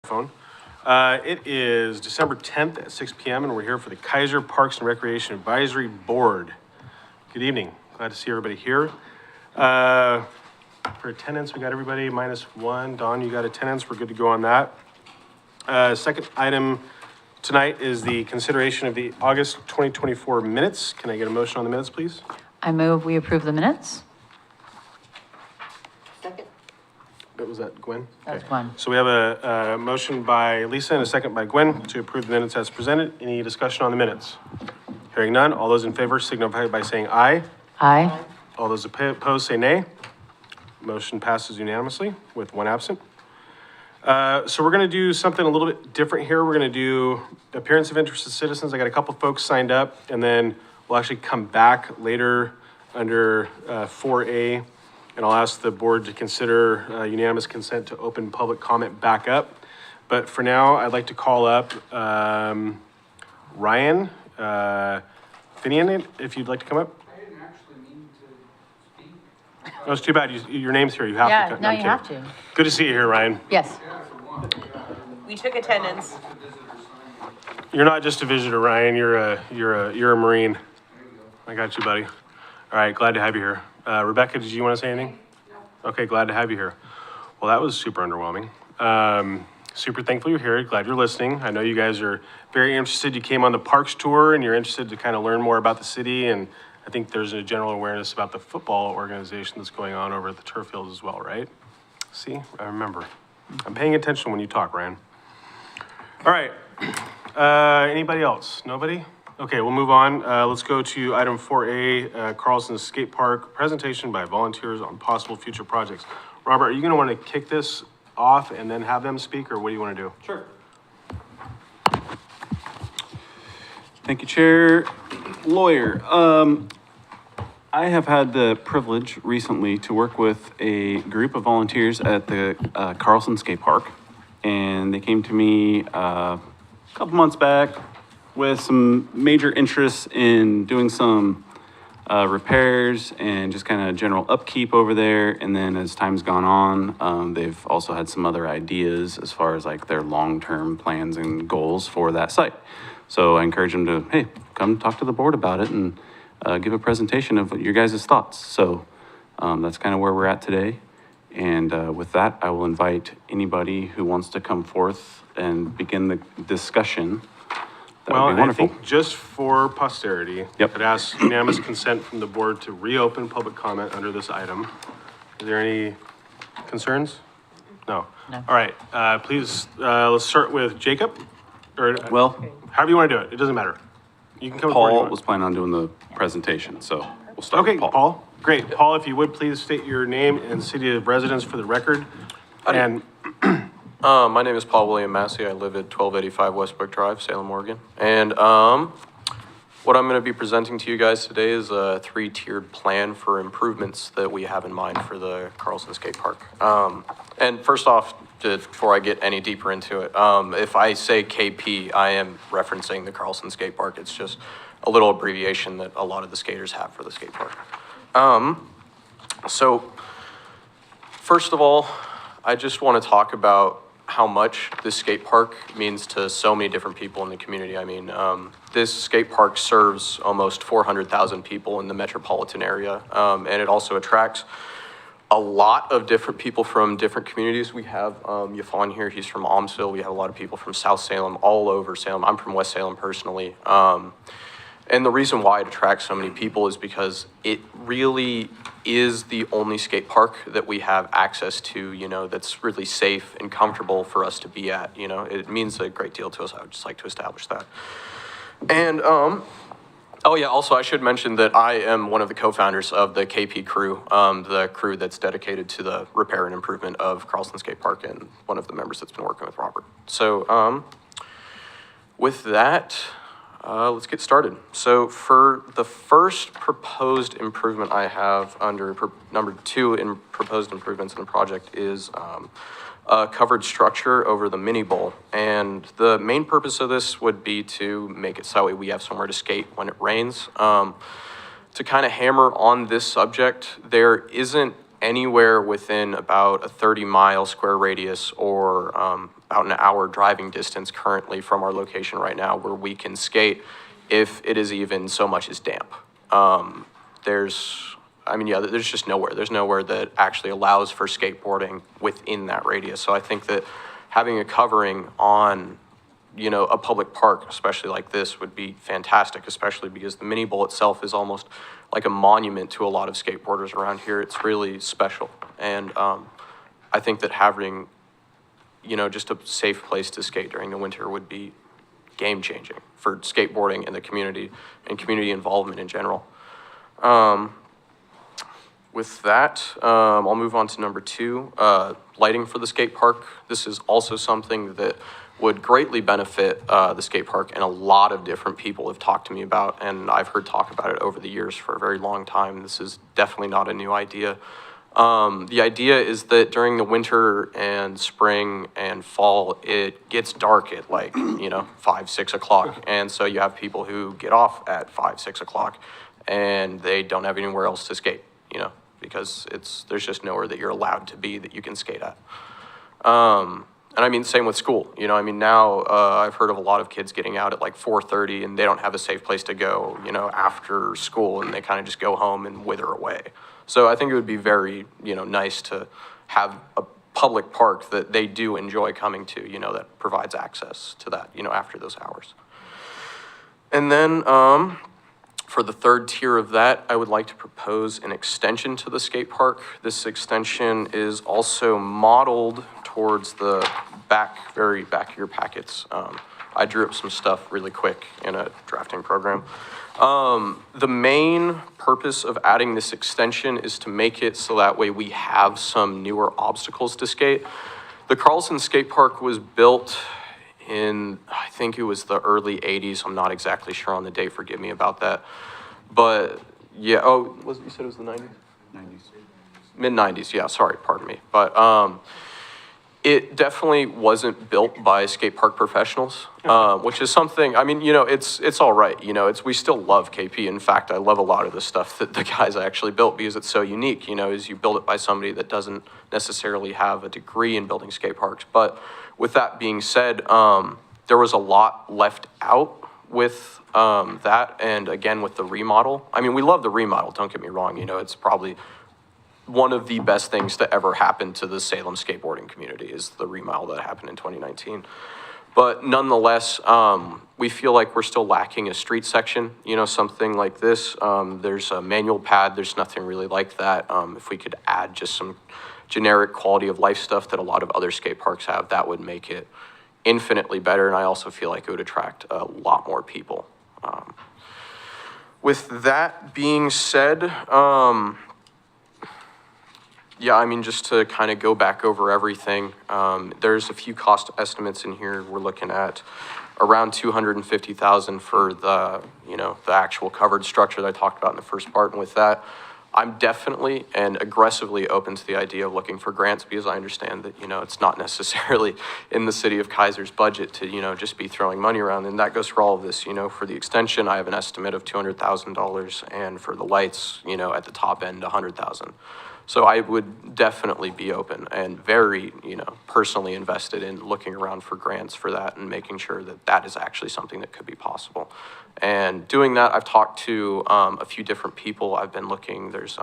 Phone. It is December 10th at 6 p.m. and we're here for the Kaiser Parks and Recreation Advisory Board. Good evening. Glad to see everybody here. For attendance, we got everybody -1. Dawn, you got attendance. We're good to go on that. Second item tonight is the consideration of the August 2024 minutes. Can I get a motion on the minutes, please? I move we approve the minutes. What was that, Gwen? That's Okay. Gwen. So we have a motion by Lisa and a second by Gwen to approve the minutes as presented. Any discussion on the minutes? Hearing none, all those in favor signify by saying aye. Aye. All those opposed say nay. Motion passes unanimously with one absent. So we're gonna do something a little bit different here. We're gonna do appearance of interested citizens. I got a couple folks signed up, and then we'll actually come back later under 4A, and I'll ask the board to consider unanimous consent to open public comment back up. But for now, I'd like to call up Ryan Finian, if you'd like to come up. I didn't actually mean to speak. Oh, it's too bad. Your name's here. You have to. Yeah, come. no, I'm you kidding. have to. Good to see you here, Ryan. Yes. We took attendance. You're not just a visitor, Ryan. You're a Marine. I got you, buddy. All right, glad to have you here. Rebecca, did you want to say anything? No. Okay, glad to have you here. Well, that was super underwhelming. Super thankful you're here. Glad you're listening. I know you guys are very interested. You came on the parks tour and you're interested to kind of learn more about the city. And I think there's a general awareness about the football organization that's going on over at the turf field as well, right? See, I remember. I'm paying attention when you talk, Ryan. All right. Anybody else? Nobody? Okay, we'll move on. Let's go to item 4A, Carlson Skate Park, presentation by volunteers on possible future projects. Robert, are you going to want to kick this off and then have them speak, or what do you want to do? Sure. Thank you, Chair. Lawyer. I have had the privilege recently to work with a group of volunteers at the Carlson Skate Park, and they came to me a couple months back with some major interests in doing some repairs and just kind of general upkeep over there. And then as time's gone on, they've also had some other ideas as far as like their long-term plans and goals for that site. So I encourage them to, hey, come talk to the board about it and give a presentation of your guys' thoughts. So that's kind of where we're at today. And with that, I will invite anybody who wants to come forth and begin the discussion. That would be wonderful. I think just for posterity, Yep. I'd ask unanimous consent from the board to reopen public comment under this item. Is there any concerns? No. No. All right, please, let's start with Jacob, or Well, however you want to do it. It doesn't matter. You can come before you Paul want. was planning on doing the presentation, so we'll start Okay, with Paul. Great. Paul, if you would please state your name and city of residence for the record. And My name is Paul William Massey. I live at 1285 Westbrook Drive, Salem, Oregon. And what I'm going to be presenting to you guys today is a 3-tiered plan for improvements that we have in mind for the Carlson Skate Park. And first off, before I get any deeper into it, if I say KP, I am referencing the Carlson Skate Park. It's just a little abbreviation that a lot of the skaters have for the skate park. So first of all, I just want to talk about how much this skate park means to so many different people in the community. I mean, this skate park serves almost 400,000 people in the metropolitan area, and it also attracts a lot of different people from different communities. We have Yafan here, he's from Almsville. We have a lot of people from South Salem, all over Salem. I'm from West Salem personally. And the reason why it attracts so many people is because it really is the only skate park that we have access to, you know, that's really safe and comfortable for us to be at. You know, it means a great deal to us. I would just like to establish that. And, oh yeah, also I should mention that I am one of the co-founders of the KP crew, the crew that's dedicated to the repair and improvement of Carlson Skate Park, and one of the members that's been working with Robert. So, with that, let's get started. So for the first proposed improvement I have under number 2 in proposed improvements in the project is a covered structure over the mini bowl. And the main purpose of this would be to make it so we have somewhere to skate when it rains. To kind of hammer on this subject, there isn't anywhere within about a 30-mile square radius or about an hour driving distance currently from our location right now where we can skate if it is even so much as damp. There's just nowhere. There's nowhere that actually allows for skateboarding within that radius. So I think that having a covering on, a public park, especially like this, would be fantastic, especially because the Mini Bowl itself is almost like a monument to a lot of skateboarders around here. It's really special. And I think that having, just a safe place to skate during the winter would be game-changing for skateboarding in the community and community involvement in general. With that, I'll move on to number 2, lighting for the skate park. This is also something that would greatly benefit the skate park, and a lot of different people have talked to me about, and I've heard talk about it over the years for a very long time. This is definitely not a new idea. The idea is that during the winter and spring and fall, it gets dark at 5, 6 o'clock. And so you have people who get off at 5, 6 o'clock and they don't have anywhere else to skate, because there's just nowhere that you're allowed to be that you can skate at. And I mean, same with school. Now I've heard of a lot of kids getting out at 4:30 and they don't have a safe place to go, after school, and they kind of just go home and wither away. So I think it would be very, nice to have a public park that they do enjoy coming to, that provides access to that, after those hours. And then for the third tier of that, I would like to propose an extension to the skate park. This extension is also modeled towards the very back of your packets. I drew up some stuff really quick in a drafting program. The main purpose of adding this extension is to make it so that way we have some newer obstacles to skate. The Carlson Skate Park was built in, I think it was the early 80s. I'm not exactly sure on the date, forgive me about that. But yeah, you said it was the 90s? 90s. Mid-90s, yeah, sorry, pardon me. But it definitely wasn't built by skate park professionals, which is something, it's all right. We still love KP. In fact, I love a lot of the stuff that the guys actually built because it's so unique, is you build it by somebody that doesn't necessarily have a degree in building skate parks. But with that being said, there was a lot left out with that, and again, with the remodel. We love the remodel, don't get me wrong. It's probably one of the best things to ever happen to the Salem skateboarding community is the remodel that happened in 2019. But nonetheless, we feel like we're still lacking a street section, something like this. There's a manual pad, there's nothing really like that. If we could add just some generic quality of life stuff that a lot of other skate parks have, that would make it infinitely better, and I also feel like it would attract a lot more people. With that being said, just to kind of go back over everything, there's a few cost estimates in here. We're looking at around $250,000 for the actual covered structure that I talked about in the first part. And with that, I'm definitely and aggressively open to the idea of looking for grants because I understand that, it's not necessarily in the city of Kaiser's budget to, just be throwing money around. And that goes for all of this, for the extension, I have an estimate of $200,000, and for the lights, at the top end, $100,000. So I would definitely be open and very, personally invested in looking around for grants for that and making sure that that is actually something that could be possible. And doing that, I've talked to a few different people. I've been looking, there's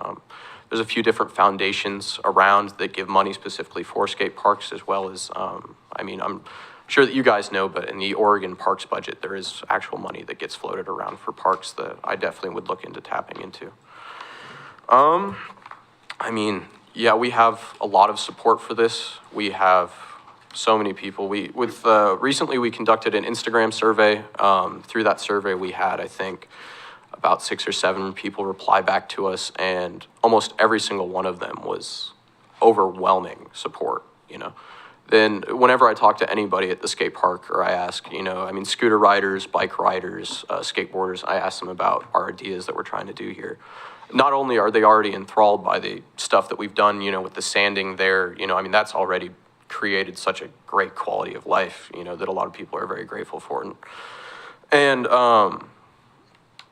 a few different foundations around that give money specifically for skate parks, as well as, I'm sure that you guys know, but in the Oregon Parks budget, there is actual money that gets floated around for parks that I definitely would look into tapping into. We have a lot of support for this. We have so many people. Recently we conducted an Instagram survey. Through that survey, we had, I think, about 6 or 7 people reply back to us, and almost every single one of them was overwhelming support, Then whenever I talk to anybody at the skate park, or I ask, scooter riders, bike riders, skateboarders, I ask them about our ideas that we're trying to do here. Not only are they already enthralled by the stuff that we've done, with the sanding there, that's already created such a great quality of life, that a lot of people are very grateful for. And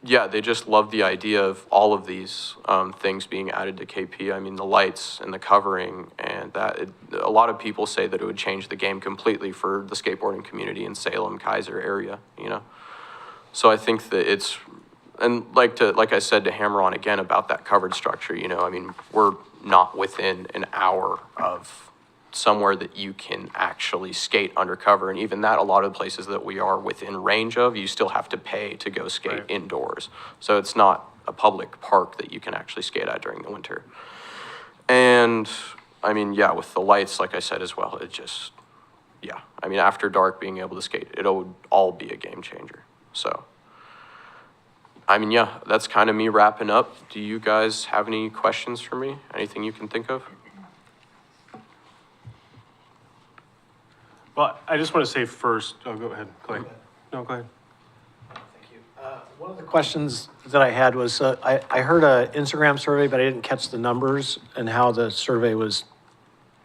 yeah, they just love the idea of all of these things being added to KP. I mean, the lights and the covering, and a lot of people say that it would change the game completely for the skateboarding community in Salem, Kaiser area, you know? So I think that it's, and like I said, to hammer on again about that covered structure, you know, I mean, we're not within an hour of somewhere that you can actually skate undercover. And even that, a lot of the places that we are within range of, you still have to pay to go skate Right. indoors. So it's not a public park that you can actually skate at during the winter. And I mean, yeah, with the lights, like I said as well, it just, yeah. I mean, after dark, being able to skate, it would all be a game changer. So, I mean, yeah, that's kind of me wrapping up. Do you guys have any questions for me? Anything you can think of? Well, I just want to say first, oh, go ahead, Clay. No, go ahead. Thank you. One of the questions that I had was, I heard a Instagram survey, but I didn't catch the numbers and how the survey was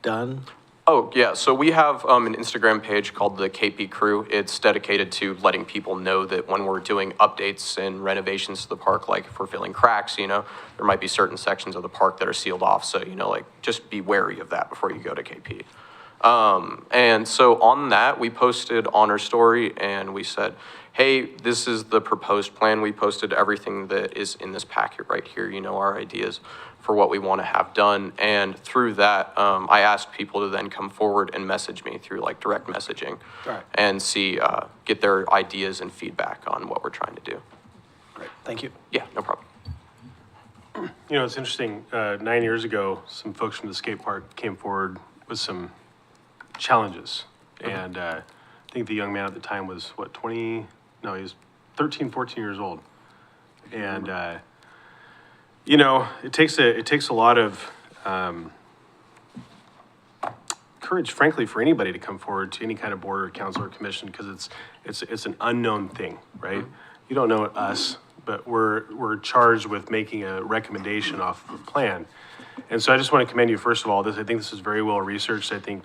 done. Oh, yeah, so we have an Instagram page called the KP Crew. It's dedicated to letting people know that when we're doing updates and renovations to the park, like if we're filling cracks, you know, there might be certain sections of the park that are sealed off. So, you know, like, just be wary of that before you go to KP. And so on that, we posted on our story and we said, hey, this is the proposed plan. We posted everything that is in this packet right here, you know, our ideas for what we want to have done. And through that, I asked people to then come forward and message me through like direct messaging Right. and see, get their ideas and feedback on what we're trying to do. Great, thank you. Yeah, no problem. You know, it's interesting, 9 years ago, some folks from the skate park came forward with some challenges. And I think the young man at the time was, what, 20? No, he was 13, 14 years old. And, you know, it takes a lot of courage, frankly, for anybody to come forward to any kind of board or council or commission, because it's an unknown thing, right? You don't know us, but we're charged with making a recommendation off of a plan. And so I just want to commend you, first of all. I think this is very well researched. I think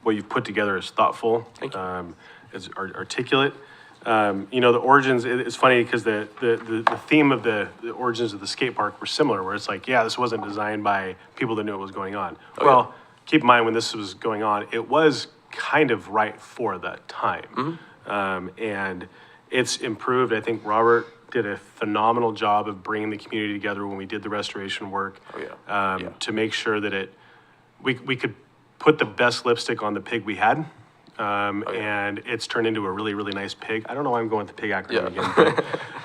what you've put together is thoughtful. Thank you. It's articulate. You know, the origins, it's funny because the theme of the origins of the skate park were similar, where it's like, yeah, this wasn't designed by people that knew what was going on. Oh, Well, keep in mind when this was going on, it was kind of right for that time. And it's improved. I think Robert did a phenomenal job of bringing the community together when we did the restoration work. Oh, yeah. Yeah. To make sure that we could put the best lipstick on the pig we had. And it's turned into a really, really nice pig. I don't know why I'm going with the pig acronym again.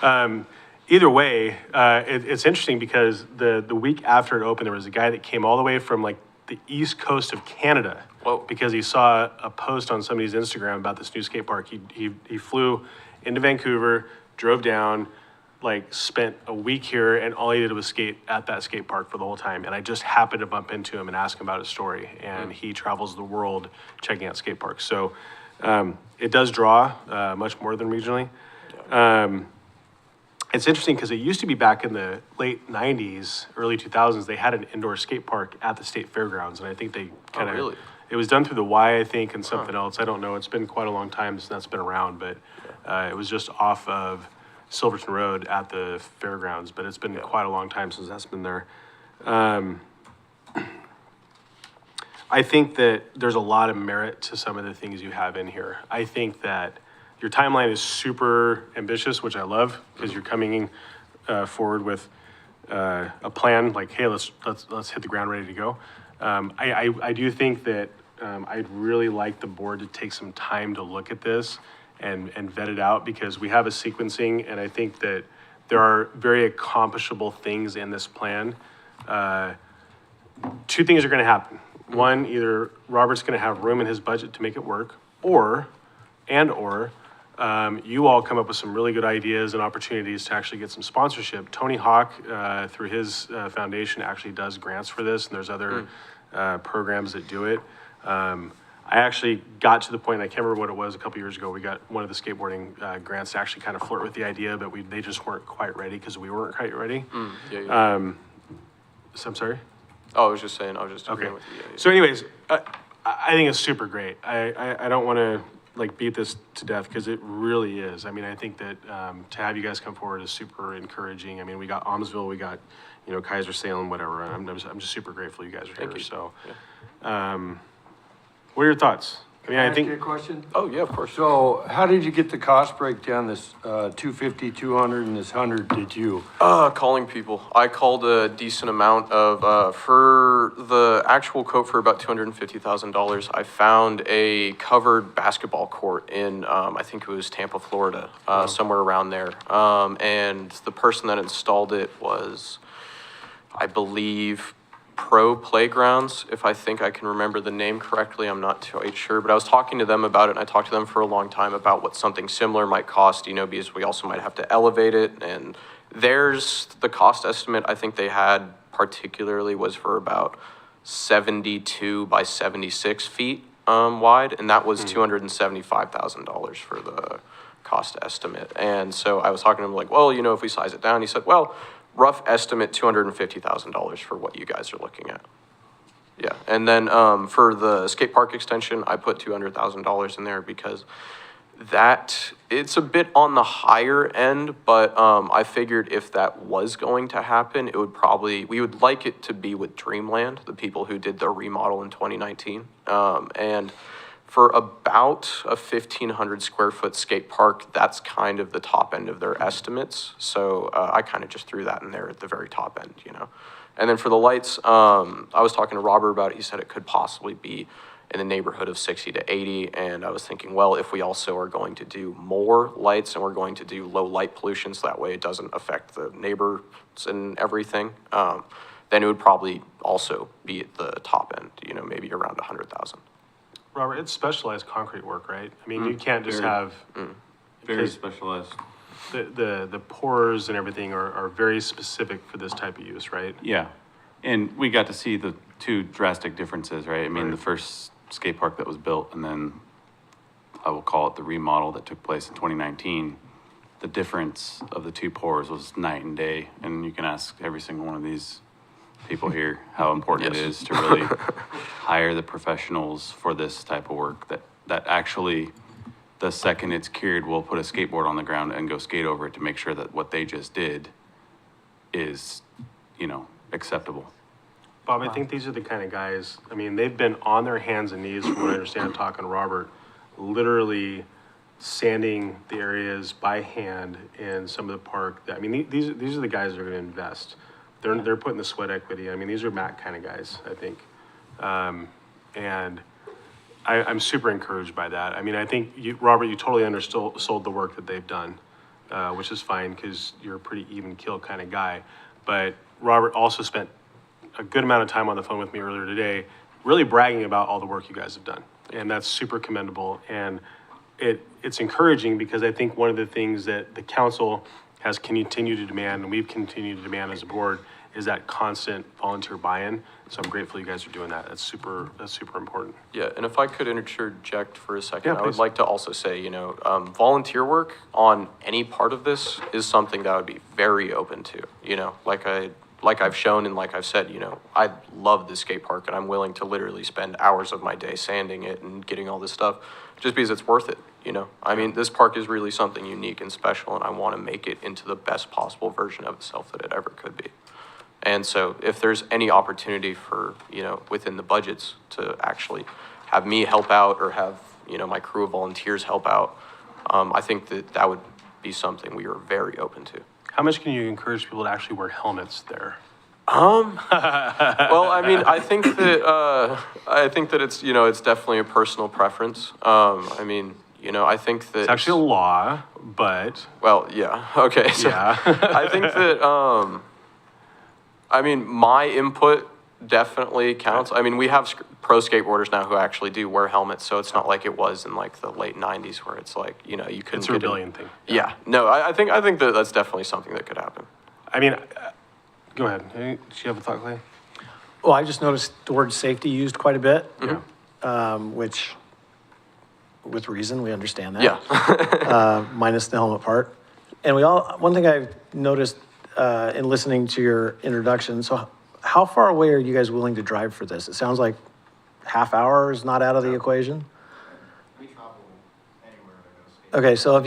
But, either way, it's interesting because the week after it opened, there was a guy that came all the way from like the east coast of Canada. Whoa. Because he saw a post on somebody's Instagram about this new skate park. He flew into Vancouver, drove down, like spent a week here, and all he did was skate at that skate park for the whole time. And I just happened to bump into him and ask him about his story. And he travels the world checking out skate parks. So it does draw much more than regionally. It's interesting because it used to be back in the late 90s, early 2000s, they had an indoor skate park at the state fairgrounds. And I think they kind of, really? It was done through the Y, I think, and something else. I don't know. It's been quite a long time since that's been around, but it was just off of Silverton Road at the fairgrounds, but it's been quite a long time since that's been there. I think that there's a lot of merit to some of the things you have in here. I think that your timeline is super ambitious, which I love, because you're coming forward with a plan like, hey, let's hit the ground ready to go. I do think that I'd really like the board to take some time to look at this and vet it out, because we have a sequencing, and I think that there are very accomplishable things in this plan. Two things are going to happen. One, either Robert's going to have room in his budget to make it work, or you all come up with some really good ideas and opportunities to actually get some sponsorship. Tony Hawk, through his foundation, actually does grants for this, and there's other programs that do it. I actually got to the point, I can't remember what it was, a couple years ago, we got one of the skateboarding grants to actually kind of flirt with the idea, but they just weren't quite ready because we weren't quite ready. So I'm sorry? Oh, I was just saying, I was just Okay. agreeing with you. Yeah, yeah. So anyways, I think it's super great. I don't want to like beat this to death because it really is. I mean, I think that to have you guys come forward is super encouraging. I mean, we got Almsville, we got, you know, Kaiser Salem, whatever. And I'm just super grateful you guys are here. you. So, what are your thoughts? I mean, I Ask you a think, question? Oh, yeah, of course. So how did you get the cost breakdown, this 250, 200, and this 100, did you? Calling people. I called a decent amount of, for the actual quote for about $250,000, I found a covered basketball court in, I think it was Tampa, Florida, somewhere around there. And the person that installed it was, I believe, Pro Playgrounds, if I think I can remember the name correctly. I'm not quite sure, but I was talking to them about it, and I talked to them for a long time about what something similar might cost, you know, because we also might have to elevate it. And there's the cost estimate I think they had particularly was for about 72 by 76 feet wide, and that was $275,000 for the cost estimate. And so I was talking to him like, well, you know, if we size it down, he said, well, rough estimate $250,000 for what you guys are looking at. Yeah, and then for the skate park extension, I put $200,000 in there because it's a bit on the higher end, but I figured if that was going to happen, we would like it to be with Dreamland, the people who did the remodel in 2019. And for about a 1,500 square foot skate park, that's kind of the top end of their estimates. So I kind of just threw that in there at the very top end, you know. And then for the lights, I was talking to Robert about it. He said it could possibly be in the neighborhood of 60 to 80. And I was thinking, well, if we also are going to do more lights and we're going to do low light pollution, so that way it doesn't affect the neighbors and everything, then it would probably also be at the top end, you know, maybe around 100,000. Robert, it's specialized concrete work, right? I mean, you can't just Very. have, Very Because- specialized. the pours and everything are very specific for this type of use, right? Yeah, and we got to see the two drastic differences, right? I mean, Right. the first skate park that was built, and then I will call it the remodel that took place in 2019. The difference of the two pours was night and day, and you can ask every single one of these people here how important it Yes. is to really hire the professionals for this type of work that actually, the second it's cured, will put a skateboard on the ground and go skate over it to make sure that what they just did is, you know, acceptable. Bob, I think these are the kind of guys, I mean, they've been on their hands and knees, from what I understand, talking to Robert, literally sanding the areas by hand in some of the park. I mean, these are the guys that are gonna invest. They're putting the sweat equity. I mean, these are Mac kind of guys, I think. And I'm super encouraged by that. I mean, I think Robert, you totally sold the work that they've done, which is fine because you're a pretty even kill kind of guy. But Robert also spent a good amount of time on the phone with me earlier today, really bragging about all the work you guys have done. And that's super commendable. And it's encouraging because I think one of the things that the council has continued to demand, and we've continued to demand as a board, is that constant volunteer buy-in. So I'm grateful you guys are doing that. That's super important. Yeah, and if I could interject for a second, Yeah, I would please. like to also say, you know, volunteer work on any part of this is something that I would be very open to. You know, like I've shown and like I've said, you know, I love the skate park and I'm willing to literally spend hours of my day sanding it and getting all this stuff just because it's worth it, you know? I mean, this park is really something unique and special and I want to make it into the best possible version of itself that it ever could be. And so if there's any opportunity for, you know, within the budgets to actually have me help out or have, you know, my crew of volunteers help out, I think that would be something we are very open to. How much can you encourage people to actually wear helmets there? Well, I mean, I think that it's, you know, it's definitely a personal preference. I mean, you know, I think that It's actually a law, but well, yeah, okay. So yeah. I think that, I mean, my input definitely counts. I mean, we have pro skateboarders now who actually do wear helmets, so it's not like it was in like the late 90s where it's like, you know, you couldn't It's a get in. rebellion thing. Yeah, no, I think that that's definitely something that could happen. I mean, go ahead. Do you have a thought, Clay? Well, I just noticed the word safety used quite a bit, Yeah. which, with reason, we understand that. Yeah. Minus the helmet part. And one thing I've noticed in listening to your introduction, so how far away are you guys willing to drive for this? It sounds like half hour is not out of the equation. We travel Okay, so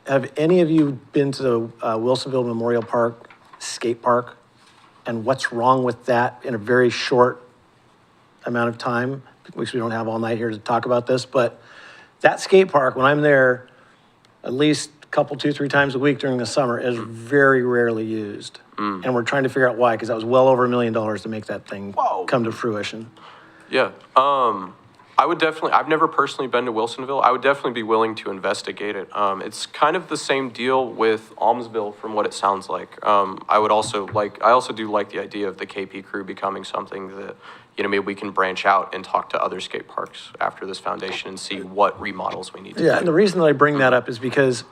have any of you been to the Wilsonville Memorial Park skate park? And what's wrong with that in a very short amount of time? Which we don't have all night here to talk about this, but that skate park, when I'm there, at least a couple, 2, 3 times a week during the summer, is very rarely used. And we're trying to figure out why, because that was well over $1 million to make that thing come to fruition. Yeah, I would definitely, I've never personally been to Wilsonville. I would definitely be willing to investigate it. It's kind of the same deal with Almsville from what it sounds like. I also do like the idea of the KP crew becoming something that, maybe we can branch out and talk to other skate parks after this foundation and see what remodels we need to do. Yeah, and the reason that I bring that up is because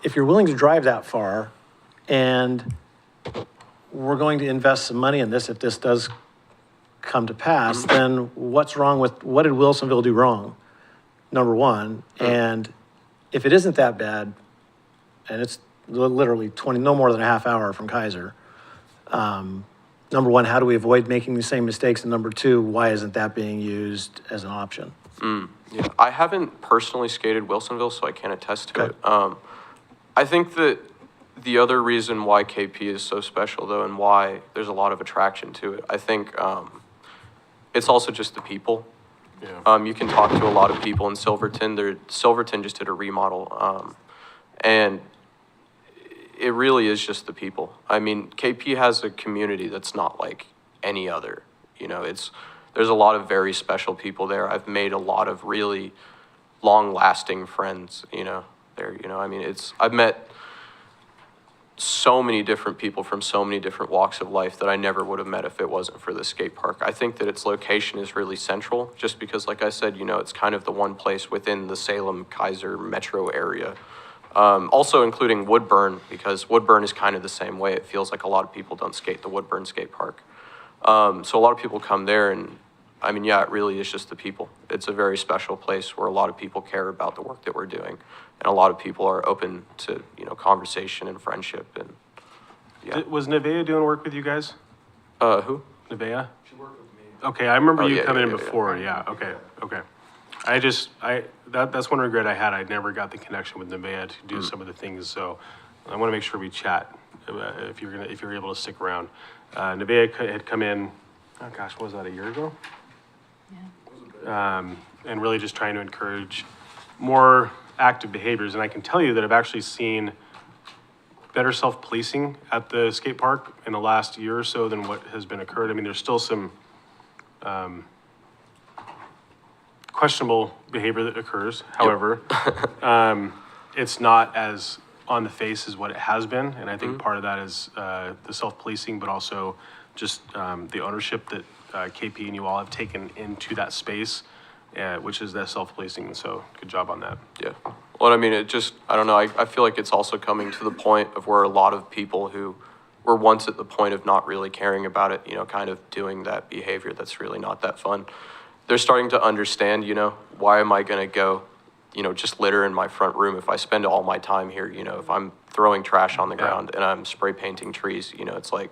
if you're willing to drive that far, and we're going to invest some money in this, if this does come to pass, then what did Wilsonville do wrong? Number one, and if it isn't that bad, and it's literally no more than a half hour from Kaiser, number one, how do we avoid making the same mistakes? And number two, why isn't that being used as an option? Yeah, I haven't personally skated Wilsonville, so I can't attest to Okay. it. I think that the other reason why KP is so special, though, and why there's a lot of attraction to it, I think it's also just the people. Yeah. You can talk to a lot of people in Silverton. Silverton just did a remodel, and it really is just the people. I mean, KP has a community that's not like any other. There's a lot of very special people there. I've made a lot of really long-lasting friends. There. I've met so many different people from so many different walks of life that I never would have met if it wasn't for the skate park. I think that its location is really central just because, like I said, it's kind of the one place within the Salem-Kaiser metro area. Also including Woodburn, because Woodburn is kind of the same way. It feels like a lot of people don't skate the Woodburn skate park. So a lot of people come there and, it really is just the people. It's a very special place where a lot of people care about the work that we're doing. And a lot of people are open to, conversation and friendship and, yeah. Was Nevaeh doing work with you guys? Who? Nevaeh? She worked with me. Okay, I remember Oh, you yeah, coming yeah, in yeah, before, yeah, okay. That's one regret I had, I never got the connection with Nevaeh to do some of the things, so I wanna make sure we chat, if you're able to stick around. Nevaeh had come in, oh gosh, what was that, a year ago? And really just trying to encourage more active behaviors, and I can tell you that I've actually seen better self-policing at the skate park in the last year or so than what has been occurred. There's still some questionable behavior that occurs. However, it's not as on the face as what it has been, and I think part of that is the self-policing, but also just the ownership that KP and you all have taken into that space, which is that self-policing. So good job on that. Yeah. Well, I don't know. I feel like it's also coming to the point of where a lot of people who were once at the point of not really caring about it, kind of doing that behavior that's really not that fun. They're starting to understand, why am I going to go, just litter in my front room if I spend all my time here, if I'm throwing trash on the ground and I'm spray painting trees, it's like,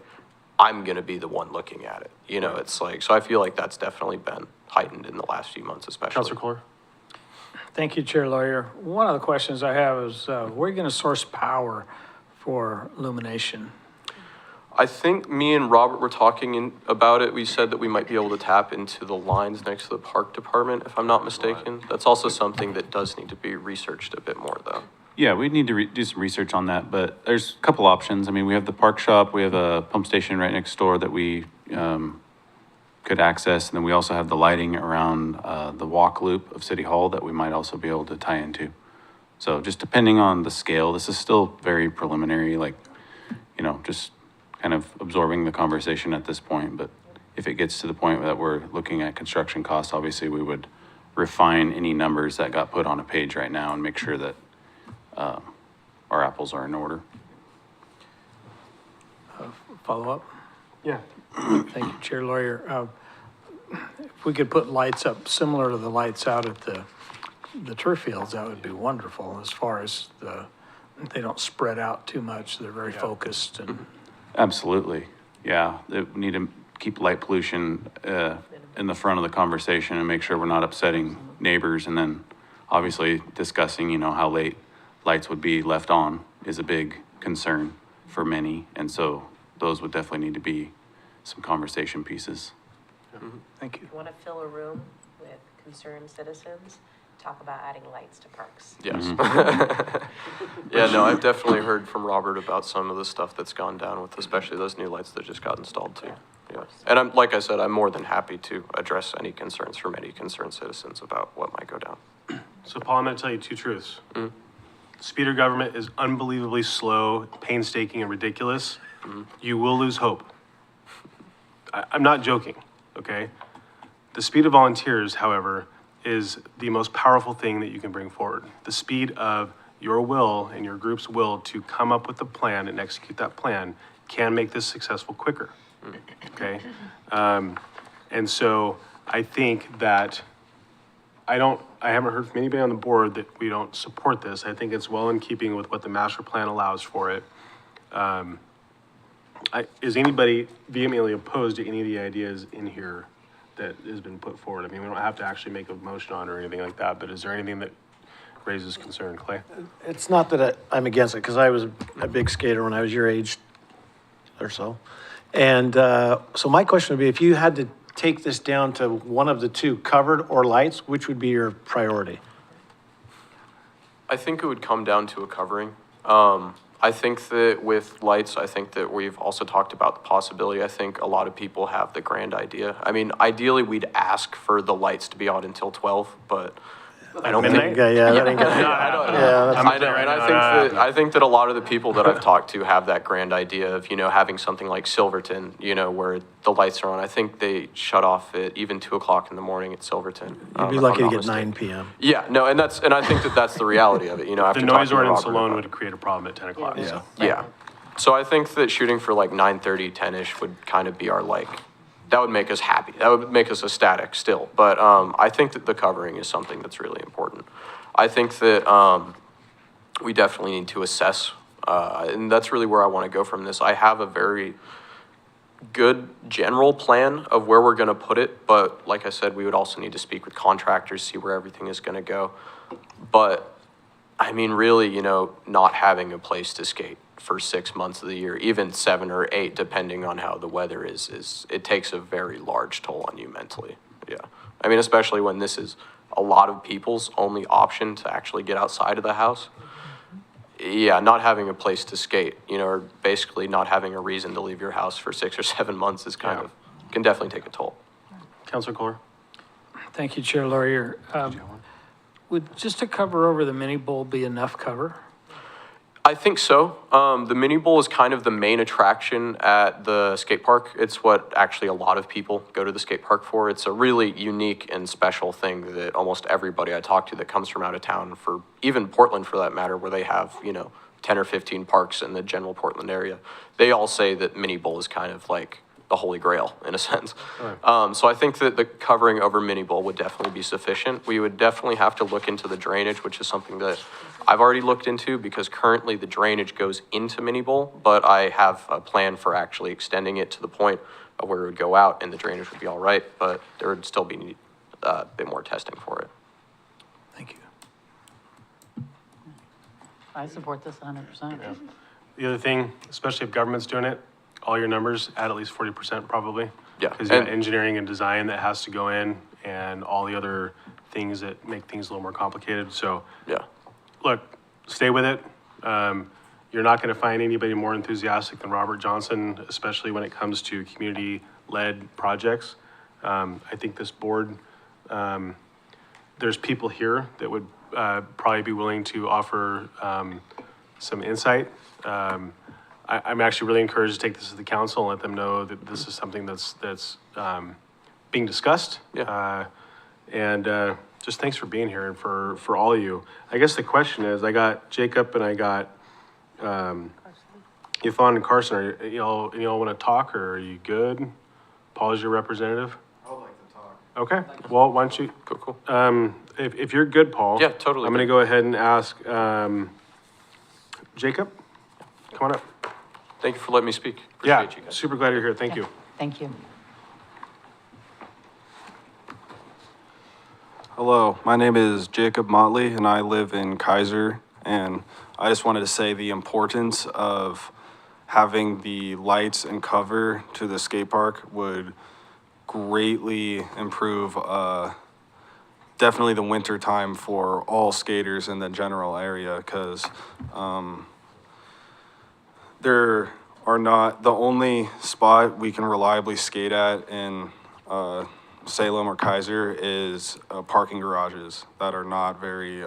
I'm going to be the one looking at it. It's like, so I feel like that's definitely been heightened in the last few months, especially. Councilor Kohler? Thank you, Chair Lawyer. One of the questions I have is, where are you going to source power for illumination? I think me and Robert were talking about it. We said that we might be able to tap into the lines next to the park department, if I'm not mistaken. That's also something that does need to be researched a bit more, though. Yeah, we need to do some research on that, but there's a couple options. We have the park shop, we have a pump station right next door that we could access, and then we also have the lighting around the walk loop of City Hall that we might also be able to tie into. So just depending on the scale, this is still very preliminary, just kind of absorbing the conversation at this point, but if it gets to the point that we're looking at construction costs, obviously we would refine any numbers that got put on a page right now and make sure that our apples are in order. Follow up? Yeah. Thank you, Chair Lawyer. If we could put lights up similar to the lights out at the turf fields, that would be wonderful as far as they don't spread out too much. They're very focused and. Absolutely, yeah. We need to keep light pollution in the front of the conversation and make sure we're not upsetting neighbors. And then obviously discussing, you know, how late lights would be left on is a big concern for many. And so those would definitely need to be some conversation pieces. Thank you. You want to fill a room with concerned citizens, talk about adding lights to parks. Yes. Yeah, no, I've definitely heard from Robert about some of the stuff that's gone down with, especially those new lights that just got installed too. Yeah. And I'm, like I said, I'm more than happy to address any concerns from any concerned citizens about what might go down. So Paul, I'm gonna tell you two truths. Speeder government is unbelievably slow, painstaking, and ridiculous. You will lose hope. I'm not joking, okay? The speed of volunteers, however, is the most powerful thing that you can bring forward. The speed of your will and your group's will to come up with a plan and execute that plan can make this successful quicker, okay? And so I think that I haven't heard from anybody on the board that we don't support this. I think it's well in keeping with what the master plan allows for it. Is anybody vehemently opposed to any of the ideas in here that has been put forward? I mean, we don't have to actually make a motion on it or anything like that, but is there anything that raises concern, Clay? It's not that I'm against it, because I was a big skater when I was your age or so. And so my question would be, if you had to take this down to one of the two, covered or lights, which would be your priority? I think it would come down to a covering. I think that with lights, I think that we've also talked about the possibility. I think a lot of people have the grand idea. I mean, ideally, we'd ask for the lights to be on until 12, but I don't think. Midnight? Yeah, that ain't gonna, I don't know. yeah, that's, I know, and I think that a lot of the people that I've talked to have that grand idea of, you know, having something like Silverton, you know, where the lights are on. I think they shut off at even 2 o'clock in the morning at Silverton. you'd be if lucky I'm to not get 9 mistaken. PM. Yeah, no, and I think that that's the reality of it, you know, after The talking noise to ordinance Robert alone about would create a problem at 10 o'clock, so. Yeah. So I think that shooting for like 9:30, 10-ish would kind of be our like, that would make us happy. That would make us ecstatic still. But I think that the covering is something that's really important. I think that we definitely need to assess, and that's really where I want to go from this. I have a very good general plan of where we're going to put it, but like I said, we would also need to speak with contractors, see where everything is going to go. But I mean, really, you know, not having a place to skate for 6 months of the year, even 7 or 8, depending on how the weather is it takes a very large toll on you mentally. Yeah. I mean, especially when this is a lot of people's only option to actually get outside of the house. Yeah, not having a place to skate, you know, or basically not having a reason to leave your house for 6 or 7 months is kind of, can definitely take a toll. Counselor Kohler? Thank you, Chair Laurier. Would just to cover over the mini bowl be enough cover? I think so. The mini bowl is kind of the main attraction at the skate park. It's what actually a lot of people go to the skate park for. It's a really unique and special thing that almost everybody I talk to that comes from out of town, for even Portland for that matter, where they have, you know, 10 or 15 parks in the general Portland area, they all say that mini bowl is kind of like the holy grail in a sense. So I think that the covering over mini bowl would definitely be sufficient. We would definitely have to look into the drainage, which is something that I've already looked into, because currently the drainage goes into mini bowl, but I have a plan for actually extending it to the point of where it would go out and the drainage would be all right, but there would still be a bit more testing for it. Thank you. I support this 100%. The other thing, especially if government's doing it, all your numbers add at least 40% probably. Yeah, Because you got and- engineering and design that has to go in and all the other things that make things a little more complicated. So Yeah. look, stay with it. You're not going to find anybody more enthusiastic than Robert Johnson, especially when it comes to community-led projects. I think this board, there's people here that would probably be willing to offer some insight. I'm actually really encouraged to take this to the council and let them know that this is something that's being discussed. Yeah. And just thanks for being here and for all of you. I guess the question is, I got Jacob and I got Yvonne and Carson. Are y'all want to talk, or are you good? Paul is your representative? I would like to talk. Okay, well, why don't you, Cool. if you're good, Paul. Yeah, totally I'm gonna good. go ahead and ask, Jacob, come on up. Thank you for letting me speak. Yeah, Appreciate you guys. super glad you're here, thank you. Thank you. Hello, my name is Jacob Motley and I live in Kaiser. And I just wanted to say the importance of having the lights and cover to the skate park would greatly improve, definitely the winter time for all skaters in the general area, because there are not, the only spot we can reliably skate at in Salem or Kaiser is parking garages that are not very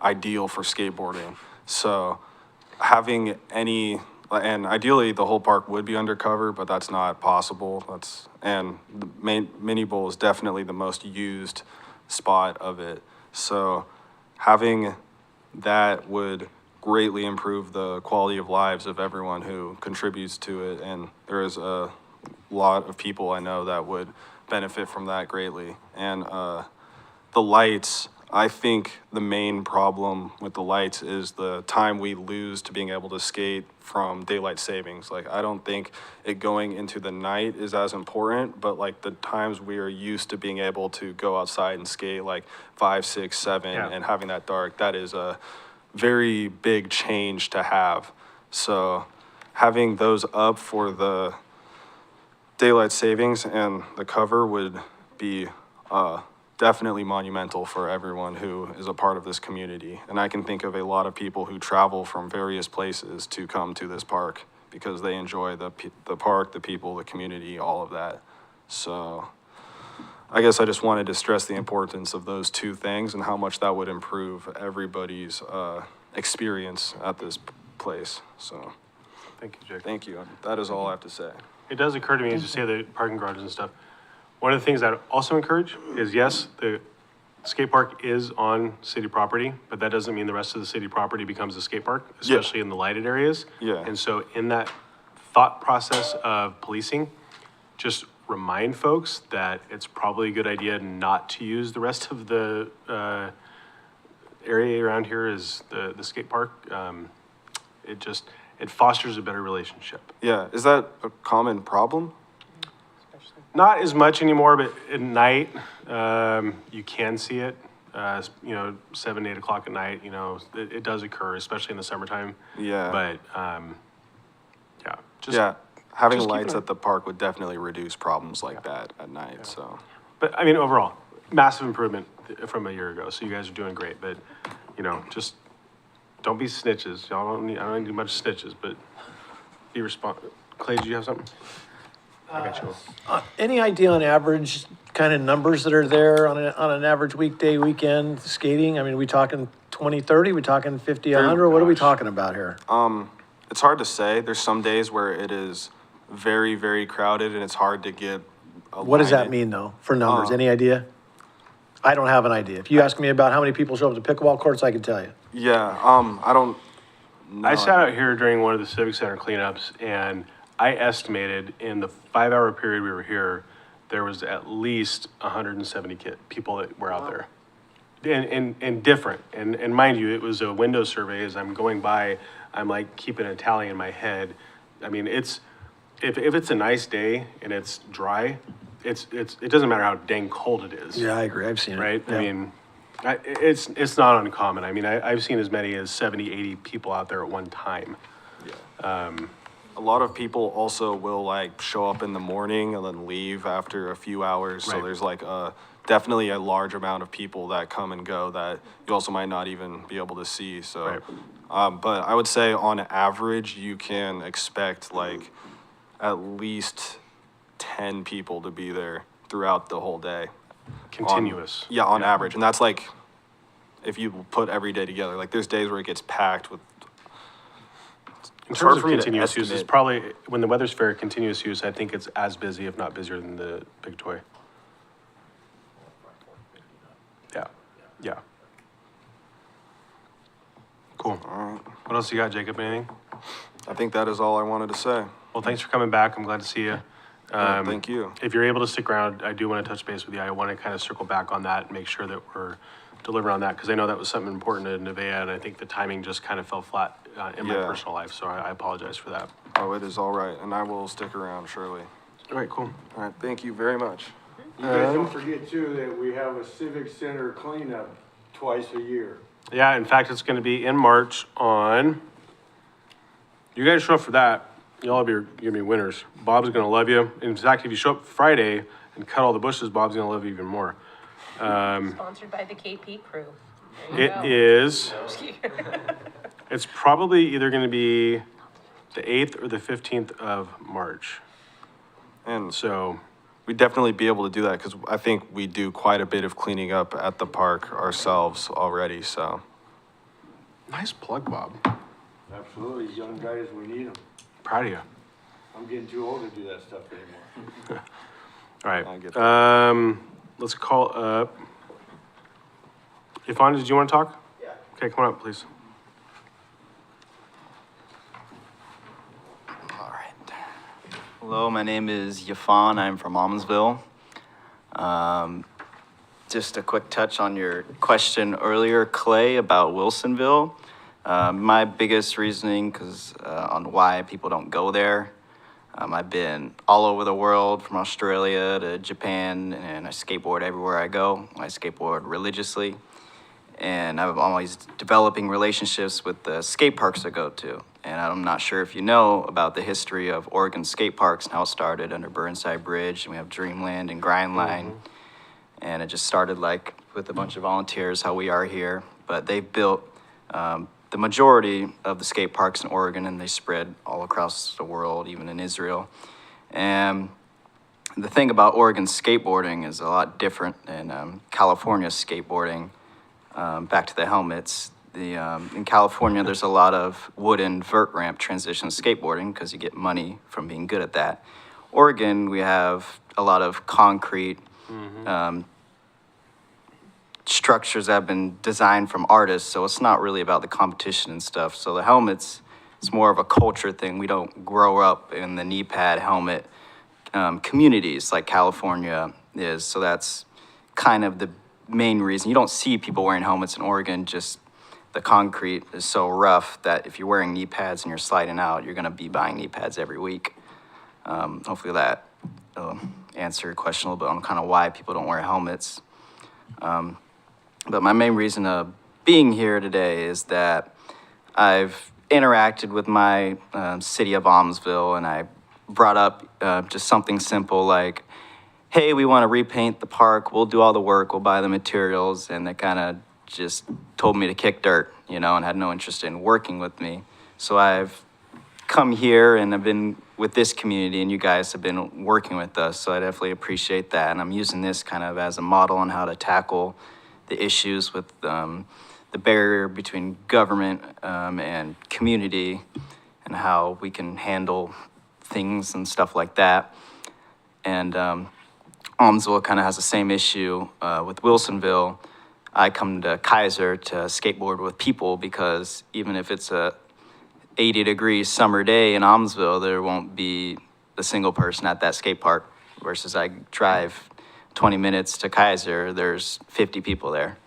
ideal for skateboarding. So having any, and ideally the whole park would be undercover, but that's not possible. And the mini bowl is definitely the most used spot of it. So having that would greatly improve the quality of lives of everyone who contributes to it. And there is a lot of people I know that would benefit from that greatly. And the lights, I think the main problem with the lights is the time we lose to being able to skate from daylight savings. Like, I don't think it going into the night is as important, but like the times we are used to being able to go outside and skate like 5, 6, 7 Yeah. and having that dark, that is a very big change to have. So having those up for the daylight savings and the cover would be definitely monumental for everyone who is a part of this community. And I can think of a lot of people who travel from various places to come to this park because they enjoy the park, the people, the community, all of that. So I guess I just wanted to stress the importance of those two things and how much that would improve everybody's experience at this place. So Thank you, Jake. thank you. That is all I have to say. It does occur to me as you say the parking garages and stuff. One of the things I'd also encourage is, yes, the skate park is on city property, but that doesn't mean the rest of the city property becomes a skate park, Yeah. especially in the lighted areas. Yeah. And so in that thought process of policing, just remind folks that it's probably a good idea not to use the rest of the area around here as the skate park. It fosters a better relationship. Yeah, is that a common problem? Not as much anymore, but at night, you can see it, 7, 8 o'clock at night, it does occur, especially in the summertime. Yeah. But, yeah, just. Yeah, having just keep lights it- at the park would definitely reduce problems like that at night, so. But, I mean, overall, massive improvement from a year ago, so you guys are doing great, but, just don't be snitches. I don't need much snitches, but be Clay, did you have something? I got you. Any idea on average kind of numbers that are there on an average weekday, weekend skating? I mean, we talking 20, 30? We talking 50, 100? What are we talking about here? It's hard to say. There's some days where it is very, very crowded and it's hard to get a What does line that in. mean though, for numbers? Any idea? I don't have an idea. If you ask me about how many people show up to pickleball courts, I can tell you. Yeah, I don't know. I sat out here during one of the Civic Center cleanups, and I estimated in the 5-hour period we were here, there was at least 170 people that were out there. And different, and mind you, it was a window survey. As I'm going by, I'm like keeping a tally in my head. I mean, if it's a nice day and it's dry, it doesn't matter how dang cold it is. Yeah, I agree. I've seen it. Right? Yeah. I mean, it's not uncommon. I mean, I've seen as many as 70, 80 people out there at one time. A lot of people also will like show up in the morning and then leave after a few hours. So Right. there's like definitely a large amount of people that come and go that you also might not even be able to see. So, Right. but I would say on average, you can expect like at least 10 people to be there throughout the whole day. Continuous. Yeah, on average. And that's like, if you put every day together, like there's days where it gets packed with. In It's terms hard of for me to continuous use, it's estimate. probably, when the weather's fair, continuous use, I think it's as busy, if not busier than the Big Toy. Yeah, yeah. Cool. What else you got, Jacob? Anything? I think that is all I wanted to say. Well, thanks for coming back. I'm glad to see you. Thank you. If you're able to stick around, I do want to touch base with you. I want to kind of circle back on that and make sure that we're delivering on that, because I know that was something important to Nevaeh, and I think the timing just kind of fell flat in my Yeah. personal life, so I apologize for that. Oh, it is all right. And I will stick around, surely. All right, cool. All right, thank you very much. You guys don't forget too that we have a civic center cleanup twice a year. Yeah, in fact, it's gonna be in March on, you guys show up for that, y'all be, gonna be winners. Bob's gonna love you. In fact, if you show up Friday and cut all the bushes, Bob's gonna love you even more. Sponsored by the KP crew. There you It go. is, it's probably either gonna be the 8th or the 15th of March. And So, we'd definitely be able to do that because I think we do quite a bit of cleaning up at the park ourselves already, so. nice plug, Bob. Absolutely, young guys, we need them. Proud of you. I'm getting too old to do that stuff anymore. All I right, get that. let's call up. Yvonne, did you want to talk? Yeah. Okay, come on up, please. All right. Hello, my name is Yafan. I'm from Almsville. Just a quick touch on your question earlier, Clay, about Wilsonville. My biggest reasoning on why people don't go there, I've been all over the world, from Australia to Japan, and I skateboard everywhere I go. I skateboard religiously. And I'm always developing relationships with the skate parks I go to. And I'm not sure if you know about the history of Oregon skate parks and how it started under Burnside Bridge, and we have Dreamland and Grindline. And it just started like with a bunch of volunteers, how we are here. But they've built the majority of the skate parks in Oregon, and they spread all across the world, even in Israel. And the thing about Oregon skateboarding is a lot different than California skateboarding. Back to the helmets. In California, there's a lot of wooden vert ramp transition skateboarding because you get money from being good at that. Oregon, we have a lot of concrete structures that have been designed from artists, so it's not really about the competition and stuff. So the helmets, it's more of a culture thing. We don't grow up in the knee pad helmet communities like California is, so that's kind of the main reason. You don't see people wearing helmets in Oregon, just the concrete is so rough that if you're wearing knee pads and you're sliding out, you're going to be buying knee pads every week. Hopefully that answer your question a little bit on kind of why people don't wear helmets. But my main reason of being here today is that I've interacted with my city of Almsville, and I brought up just something simple like, hey, we want to repaint the park, we'll do all the work, we'll buy the materials, and they kind of just told me to kick dirt, and had no interest in working with me. So I've come here and I've been with this community, and you guys have been working with us, so I definitely appreciate that. And I'm using this kind of as a model on how to tackle the issues with the barrier between government and community, and how we can handle things and stuff like that. And Almsville kind of has the same issue with Wilsonville. I come to Kaiser to skateboard with people because even if it's a 80-degree summer day in Almsville, there won't be a single person at that skate park. Versus I drive 20 minutes to Kaiser, there's 50 people there,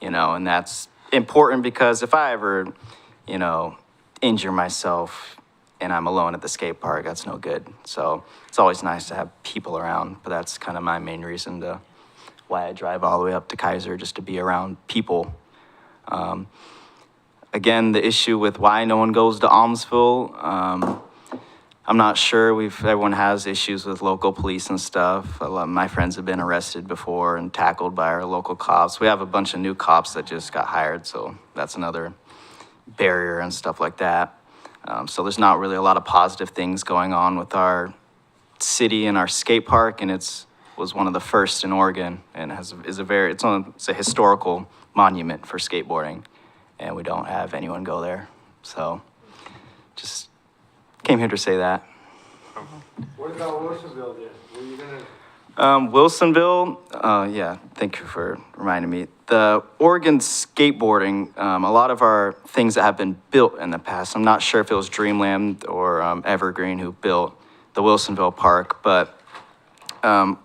and that's important because if I ever, injure myself and I'm alone at the skate park, that's no good. So it's always nice to have people around, but that's kind of my main reason why I drive all the way up to Kaiser, just to be around people. Again, the issue with why no one goes to Almsville, I'm not sure. Everyone has issues with local police and stuff. A lot of my friends have been arrested before and tackled by our local cops. We have a bunch of new cops that just got hired, so that's another barrier and stuff like that. So there's not really a lot of positive things going on with our city and our skate park, and was one of the first in Oregon, and it's a historical monument for skateboarding, and we don't have anyone go there. So just came here to say that. What about Wilsonville then? Were you gonna? Wilsonville, yeah, thank you for reminding me. The Oregon skateboarding, a lot of our things that have been built in the past, I'm not sure if it was Dreamland or Evergreen who built the Wilsonville Park, but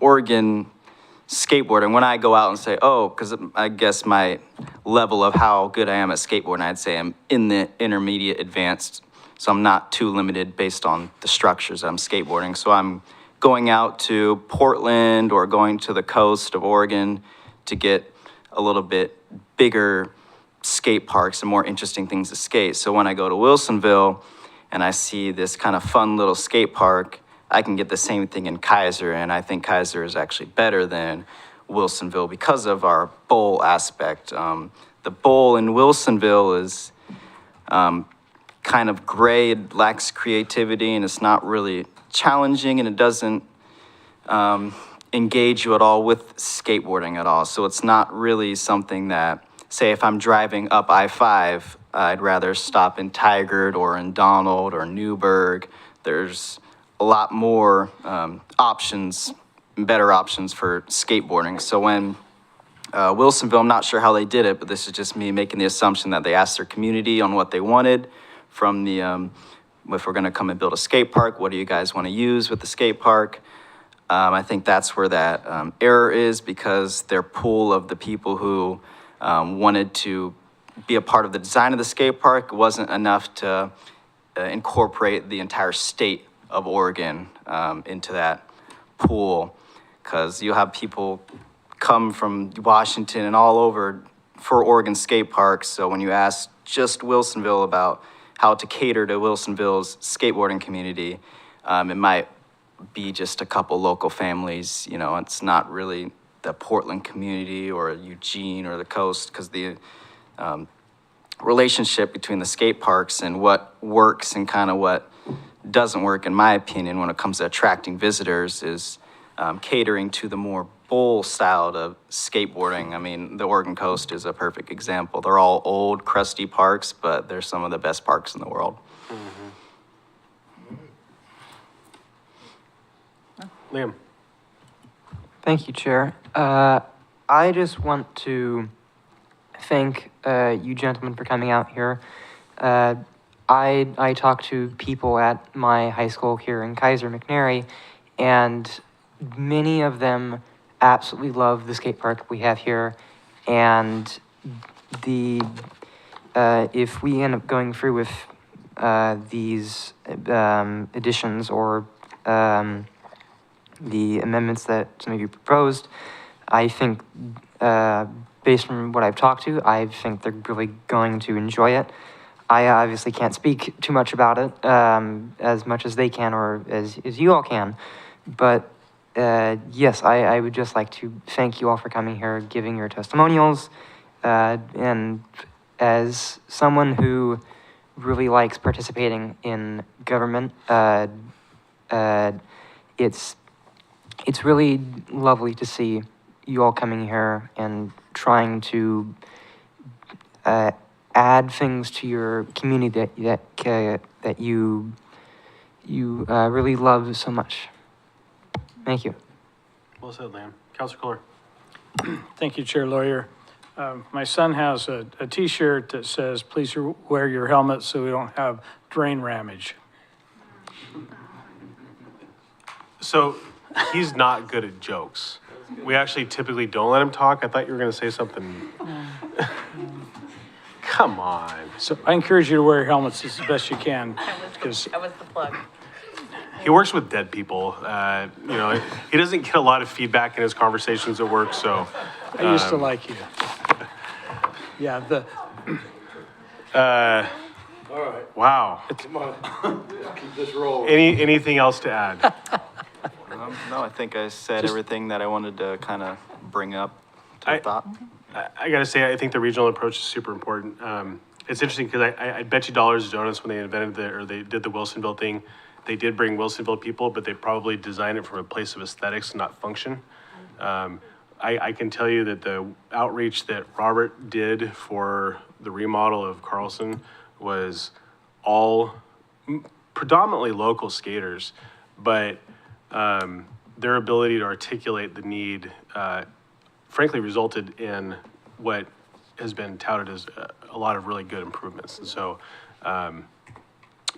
Oregon skateboarding, when I go out and say, because I guess my level of how good I am at skateboarding, I'd say I'm in the intermediate advanced, so I'm not too limited based on the structures I'm skateboarding. So I'm going out to Portland or going to the coast of Oregon to get a little bit bigger skate parks and more interesting things to skate. So when I go to Wilsonville and I see this kind of fun little skate park, I can get the same thing in Kaiser, and I think Kaiser is actually better than Wilsonville because of our bowl aspect. The bowl in Wilsonville is kind of gray, it lacks creativity, and it's not really challenging, and it doesn't engage you at all with skateboarding at all. So it's not really something that, say if I'm driving up I-5, I'd rather stop in Tigard or in Donald or Newburgh. There's a lot more options, better options for skateboarding. So when Wilsonville, I'm not sure how they did it, but this is just me making the assumption that they asked their community on what they wanted from the, if we're gonna come and build a skate park, what do you guys wanna use with the skate park? I think that's where that error is, because their pool of the people who wanted to be a part of the design of the skate park wasn't enough to incorporate the entire state of Oregon into that pool, because you'll have people come from Washington and all over for Oregon skate parks. So when you ask just Wilsonville about how to cater to Wilsonville's skateboarding community, it might be just a couple local families. You know, it's not really the Portland community or Eugene or the coast, because the relationship between the skate parks and what works and kind of what doesn't work, in my opinion, when it comes to attracting visitors, is catering to the more bowl style of skateboarding. I mean, the Oregon coast is a perfect example. They're all old, crusty parks, but they're some of the best parks in the world. Liam. Thank you, Chair. I just want to thank you gentlemen for coming out here. I talked to people at my high school here in Kaiser McNary, and many of them absolutely love the skate park we have here. And the if we end up going through with these additions or the amendments that some of you proposed, I think, based on what I've talked to, I think they're really going to enjoy it. I obviously can't speak too much about it, as much as they can or as you all can, but yes, I would just like to thank you all for coming here, giving your testimonials, and as someone who really likes participating in government, it's really lovely to see you all coming here and trying to add things to your community that you really love so much. Thank you. Well said, Liam. Councilor Kohler. Thank you, Chair Lawyer. My son has a T-shirt that says, "Please wear your helmet so we don't have drain ramage." So he's not good at jokes. We actually typically don't let him talk. I thought you were going to say something. Come on. So I encourage you to wear your helmets as best you can, because That was the plug. He works with dead people. You know, he doesn't get a lot of feedback in his conversations at work, so. I used to like you. Yeah, Wow. Come on, keep this rolling. Anything else to add? No, I think I said everything that I wanted to kind of bring up to I- the thought. I gotta say, I think the regional approach is super important. It's interesting because I bet you dollars to donuts when they invented they did the Wilsonville thing, they did bring Wilsonville people, but they probably designed it from a place of aesthetics, not function. I can tell you that the outreach that Robert did for the remodel of Carlson was all predominantly local skaters, but their ability to articulate the need frankly resulted in what has been touted as a lot of really good improvements. And so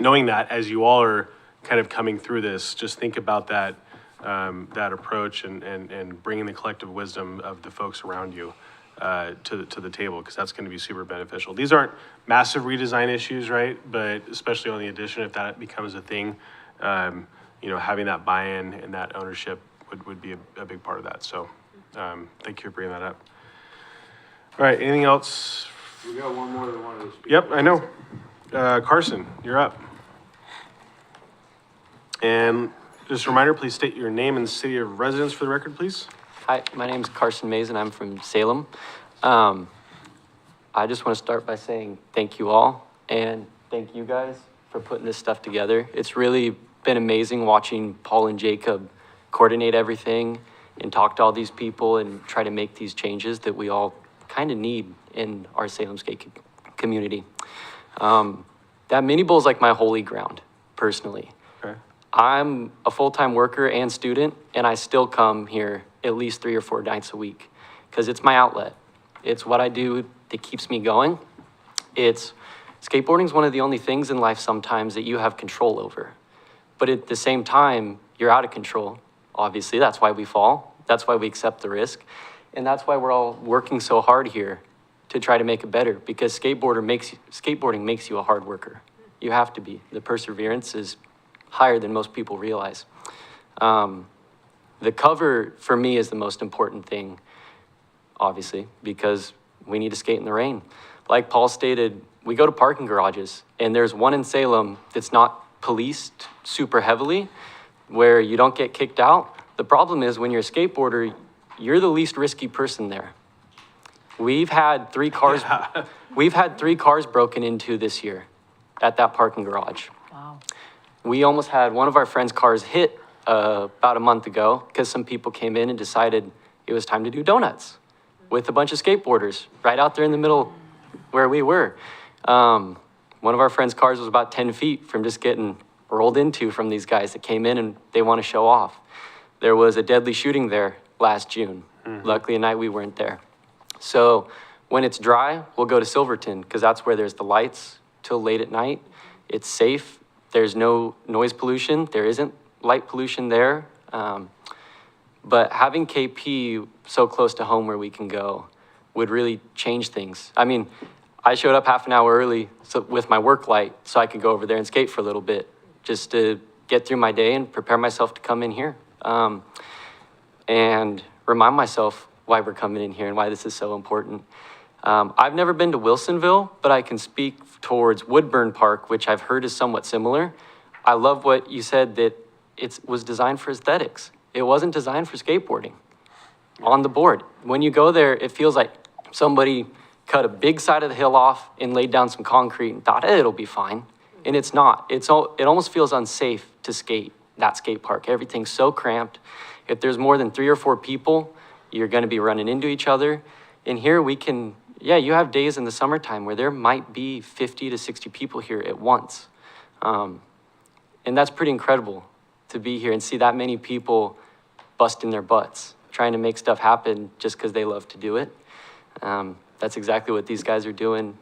knowing that as you all are kind of coming through this, just think about that that approach and bringing the collective wisdom of the folks around you to the table, because that's going to be super beneficial. These aren't massive redesign issues, right? But especially on the addition, if that becomes a thing, having that buy-in and that ownership would be a big part of that. So, thank you for bringing that up. All right, anything else? We got one more that wanted to speak. Yep, I know. Carson, you're up. And just a reminder, please state your name and city of residence for the record, please. Hi, my name's Carson Mason. I'm from Salem. I just want to start by saying thank you all and thank you guys for putting this stuff together. It's really been amazing watching Paul and Jacob coordinate everything and talk to all these people and try to make these changes that we all kind of need in our Salem skate community. That mini bowl is like my holy ground, personally. Okay. I'm a full-time worker and student, and I still come here at least 3 or 4 nights a week because it's my outlet. It's what I do that keeps me going. Skateboarding is one of the only things in life sometimes that you have control over. But at the same time, you're out of control. Obviously, that's why we fall. That's why we accept the risk. And that's why we're all working so hard here to try to make it better, because skateboarding makes you a hard worker. You have to be. The perseverance is higher than most people realize. The cover, for me, is the most important thing, obviously, because we need to skate in the rain. Like Paul stated, we go to parking garages, and there's one in Salem that's not policed super heavily, where you don't get kicked out. The problem is when you're a skateboarder, you're the least risky person there. We've had 3 cars. We've had 3 cars broken into this year at that parking garage. Wow. We almost had one of our friends' cars hit about a month ago because some people came in and decided it was time to do donuts with a bunch of skateboarders right out there in the middle where we were. One of our friends' cars was about 10 feet from just getting rolled into from these guys that came in and they want to show off. There was a deadly shooting there last June. Luckily, at night we weren't there. So when it's dry, we'll go to Silverton because that's where there's the lights till late at night. It's safe. There's no noise pollution. There isn't light pollution there. But having KP so close to home where we can go would really change things. I mean, I showed up half an hour early with my work light so I could go over there and skate for a little bit just to get through my day and prepare myself to come in here. And remind myself why we're coming in here and why this is so important. I've never been to Wilsonville, but I can speak towards Woodburn Park, which I've heard is somewhat similar. I love what you said, that it was designed for aesthetics. It wasn't designed for skateboarding on the board. When you go there, it feels like somebody cut a big side of the hill off and laid down some concrete and thought, it'll be fine. And it's not. It almost feels unsafe to skate, that skate park. Everything's so cramped. If there's more than 3 or 4 people, you're gonna be running into each other. And here we can, you have days in the summertime where there might be 50 to 60 people here at once. And that's pretty incredible to be here and see that many people busting their butts, trying to make stuff happen just because they love to do it. That's exactly what these guys are doing,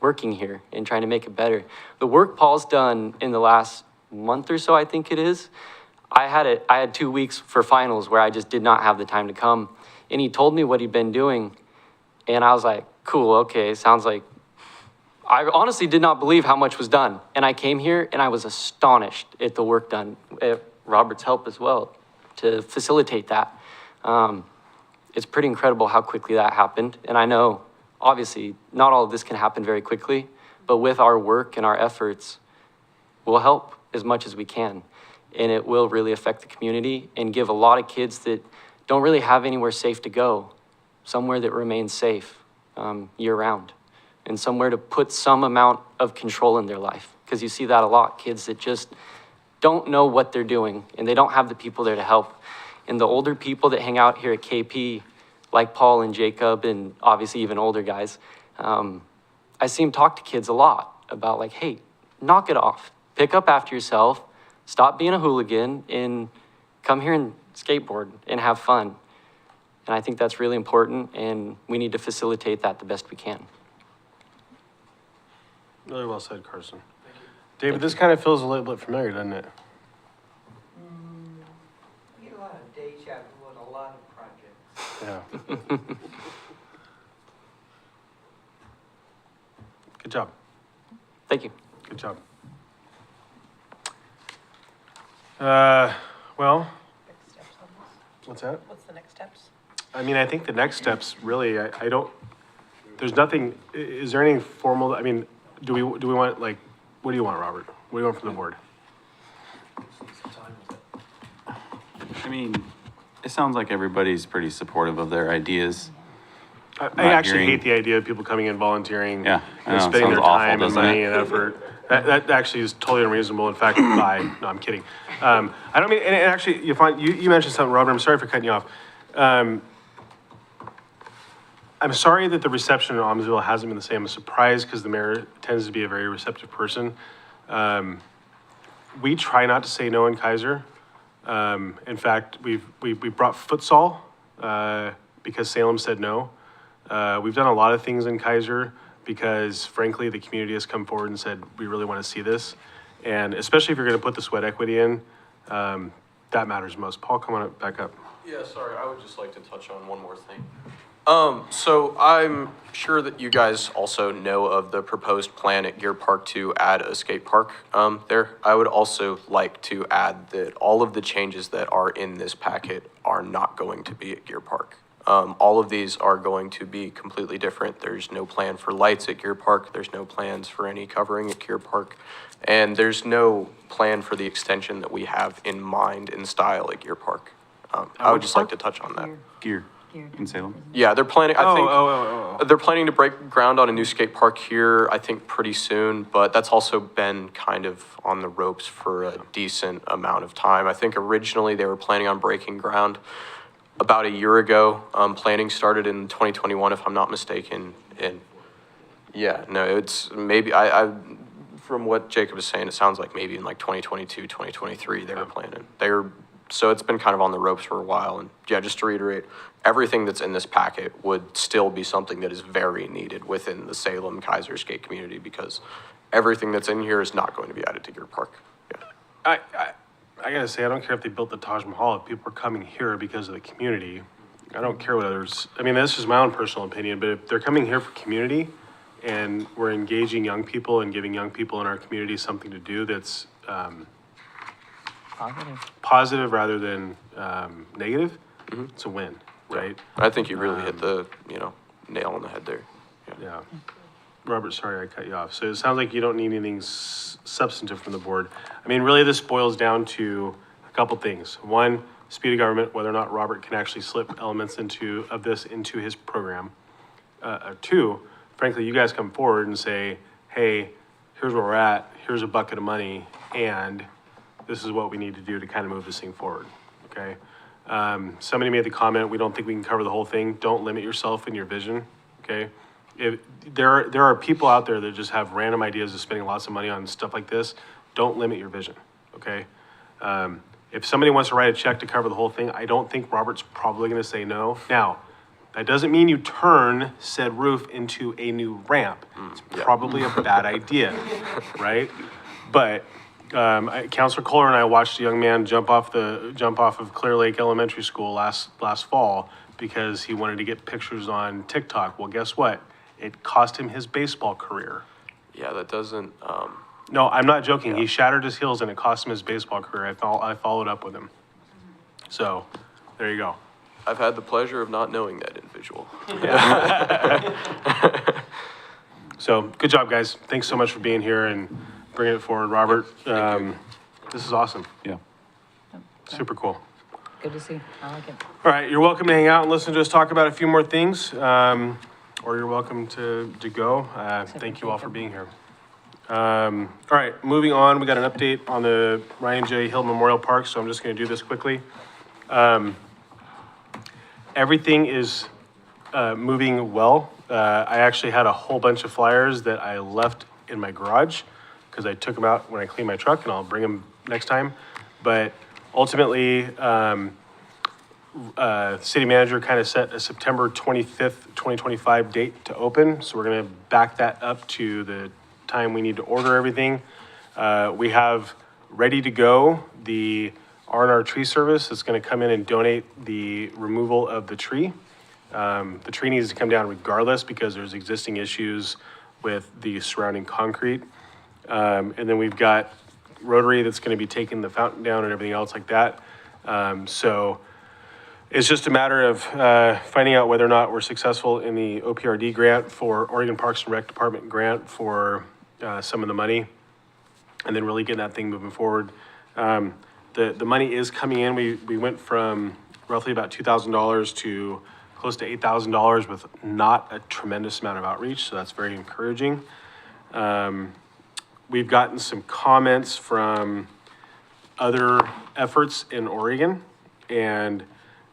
working here and trying to make it better. The work Paul's done in the last month or so, I think it is, I had 2 weeks for finals where I just did not have the time to come. And he told me what he'd been doing. And I was like, cool, okay, sounds like, I honestly did not believe how much was done. And I came here and I was astonished at the work done, at Robert's help as well, to facilitate that. It's pretty incredible how quickly that happened. And I know, obviously, not all of this can happen very quickly, but with our work and our efforts, we'll help as much as we can. And it will really affect the community and give a lot of kids that don't really have anywhere safe to go, somewhere that remains safe year-round, and somewhere to put some amount of control in their life. Because you see that a lot, kids that just don't know what they're doing, and they don't have the people there to help. And the older people that hang out here at KP, like Paul and Jacob, and obviously even older guys, I see them talk to kids a lot about like, hey, knock it off, pick up after yourself, stop being a hooligan, and come here and skateboard and have fun. And I think that's really important, and we need to facilitate that the best we can. Really well said, Carson. David, this kind of feels a little bit familiar, doesn't it? I get a lot of deja vu on a lot of projects. Yeah. Good job. Thank you. Good job. Well, Next steps on this? what's that? What's the next steps? I mean, I think the next steps, really, I don't, there's nothing, is there anything formal, I mean, do we want, like, what do you want, Robert? What do you want from the board? I mean, it sounds like everybody's pretty supportive of their ideas. I Not actually hearing- hate the idea of people coming in volunteering. Yeah, I and know, it spending their sounds awful, time and doesn't money it? and effort. That actually is totally unreasonable. In fact, bye. No, I'm kidding. I don't mean, and actually, you mentioned something, Robert, I'm sorry for cutting you off. I'm sorry that the reception in Almsville hasn't been the same. I'm surprised because the mayor tends to be a very receptive person. We try not to say no in Kaiser. In fact, we brought futsal, because Salem said no. We've done a lot of things in Kaiser because frankly, the community has come forward and said, we really want to see this. And especially if you're going to put the sweat equity in, that matters most. Paul, come on up, back up. Yeah, sorry, I would just like to touch on one more thing. So I'm sure that you guys also know of the proposed plan at Gear Park to add a skate park, there. I would also like to add that all of the changes that are in this packet are not going to be at Gear Park. All of these are going to be completely different. There's no plan for lights at Gear Park. There's no plans for any covering at Gear Park. And there's no plan for the extension that we have in mind in style at Gear Park. I would just like to touch on that. Gear in Salem. Yeah, they're planning, I think, Oh. they're planning to break ground on a new skate park here, I think, pretty soon, but that's also been kind of on the ropes for a decent amount of time. I think originally they were planning on breaking ground about a year ago. Planning started in 2021, if I'm not mistaken, and yeah, no, it's maybe, from what Jacob is saying, it sounds like maybe in like 2022, 2023, they were planning. So it's been kind of on the ropes for a while, and yeah, just to reiterate, everything that's in this packet would still be something that is very needed within the Salem Kaiser skate community, because everything that's in here is not going to be added to Gear Park. Yeah. I gotta say, I don't care if they built the Taj Mahal, if people are coming here because of the community. I don't care what others, I mean, this is my own personal opinion, but if they're coming here for community and we're engaging young people and giving young people in our community something to do that's, positive rather than, negative, it's a win, right? I think you really hit the, nail on the head there. Yeah. Robert, sorry I cut you off. So it sounds like you don't need anything substantive from the board. I mean, really, this boils down to a couple things. One, speed of government, whether or not Robert can actually slip elements of this into his program. Two, frankly, you guys come forward and say, hey, here's where we're at, here's a bucket of money, and this is what we need to do to kind of move this thing forward, okay? Somebody made the comment, we don't think we can cover the whole thing. Don't limit yourself in your vision, okay? If there are people out there that just have random ideas of spending lots of money on stuff like this, don't limit your vision, okay? If somebody wants to write a check to cover the whole thing, I don't think Robert's probably gonna say no. Now, that doesn't mean you turn said roof into a new ramp. It's probably a bad idea, right? But Counselor Kohler and I watched a young man jump off of Clear Lake Elementary School last fall because he wanted to get pictures on TikTok. Well, guess what? It cost him his baseball career. Yeah, that doesn't, No, I'm not joking. He shattered his heels and it cost him his baseball career. I followed up with him. So, there you go. I've had the pleasure of not knowing that individual. So, good job, guys. Thanks so much for being here and bringing it forward, Robert. This is awesome. Yeah. Super cool. Good to see. I like it. All right, you're welcome to hang out and listen to us talk about a few more things, or you're welcome to go. Thank you all for being here. All right, moving on, we got an update on the Ryan J. Hill Memorial Park, so I'm just gonna do this quickly. Everything is moving well. I actually had a whole bunch of flyers that I left in my garage because I took them out when I cleaned my truck, and I'll bring them next time. But ultimately, city manager kind of set a September 25th, 2025 date to open. So we're going to back that up to the time we need to order everything. We have ready to go the R&R tree service that's going to come in and donate the removal of the tree. The tree needs to come down regardless because there's existing issues with the surrounding concrete. And then we've got Rotary that's going to be taking the fountain down and everything else like that. So it's just a matter of finding out whether or not we're successful in the OPRD grant for Oregon Parks and Rec Department grant for some of the money, and then really getting that thing moving forward. The money is coming in. We went from roughly about $2,000 to close to $8,000 with not a tremendous amount of outreach, so that's very encouraging. We've gotten some comments from other efforts in Oregon, and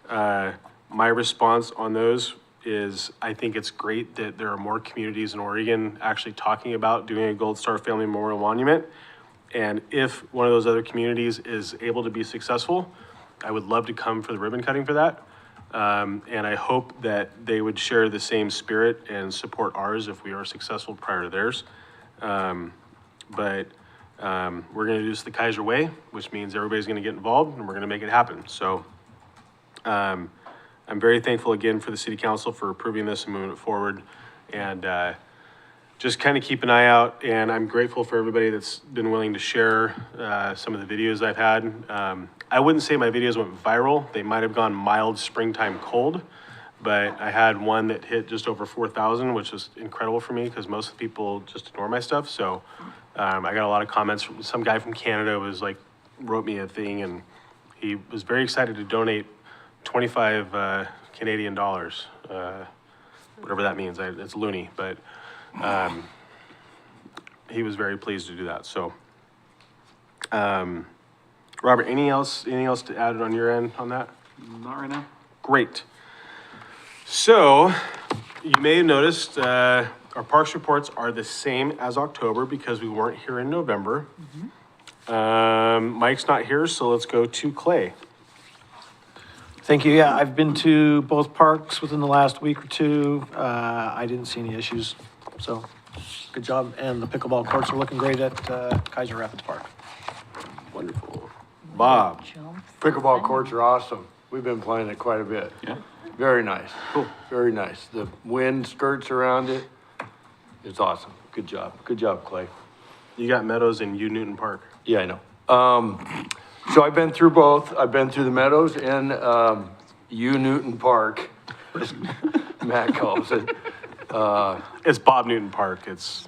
my response on those is I think it's great that there are more communities in Oregon actually talking about doing a Gold Star Family Memorial Monument. And if one of those other communities is able to be successful, I would love to come for the ribbon cutting for that. And I hope that they would share the same spirit and support ours if we are successful prior to theirs. But we're going to do this the Kaiser way, which means everybody's going to get involved and we're going to make it happen. So I'm very thankful again for the city council for approving this and moving it forward. And just kind of keep an eye out. And I'm grateful for everybody that's been willing to share some of the videos I've had. I wouldn't say my videos went viral. They might have gone mild springtime cold, but I had one that hit just over 4,000, which was incredible for me because most of the people just ignore my stuff. So I got a lot of comments from some guy from Canada wrote me a thing, and he was very excited to donate 25 Canadian dollars, whatever that means. It's loony, but he was very pleased to do that. So, Robert, anything else to add on your end on that? Not right now. Great. So, you may have noticed our parks reports are the same as October because we weren't here in November. Mike's not here, so let's go to Clay. Thank you. Yeah, I've been to both parks within the last week or two. I didn't see any issues, so good job. And the pickleball courts are looking great at Kaiser Rapids Park. Wonderful. Bob. Pickleball courts are awesome. We've been playing it quite a bit. Yeah. Very nice. Cool. Very nice. The wind skirts around it. It's awesome. Good job. Good job, Clay. You got Meadows in U Newton Park. Yeah, I know. So I've been through both. I've been through the Meadows and U Newton Park, as Matt calls it. It's Bob Newton Park. It's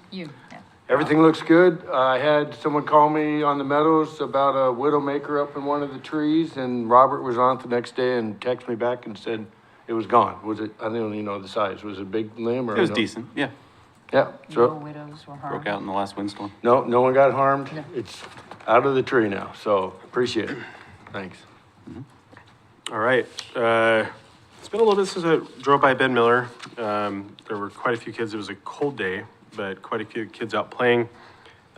Everything looks good. I had someone call me on the Meadows about a widowmaker up in one of the trees, and Robert was on it the next day and texted me back and said it was gone. Was it? I don't even know the size. Was it a big limb or? It was no? decent, yeah. Yeah. No So widows were harmed. Broke out in the last windstorm. no one got harmed. It's out of the tree now. So appreciate it. Thanks. all right. It's been a little bit since I drove by Ben Miller. There were quite a few kids. It was a cold day, but quite a few kids out playing.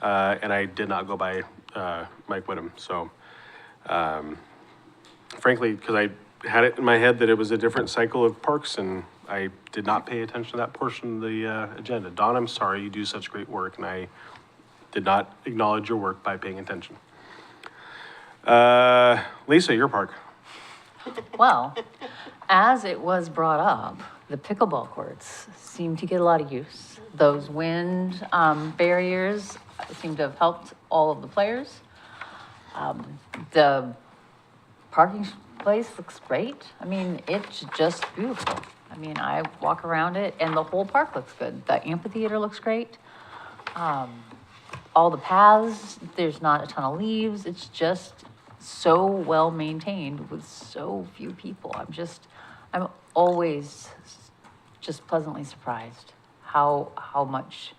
And I did not go by Mike Whittam. So, frankly, because I had it in my head that it was a different cycle of parks, and I did not pay attention to that portion of the agenda. Don, I'm sorry, you do such great work, and I did not acknowledge your work by paying attention. Lisa, your park. Well, as it was brought up, the pickleball courts seem to get a lot of use. Those wind barriers seem to have helped all of the players. The parking place looks great. I mean, it's just beautiful. I mean, I walk around it and the whole park looks good. The amphitheater looks great. All the paths, there's not a ton of leaves. It's just so well maintained with so few people. I'm always just pleasantly surprised how much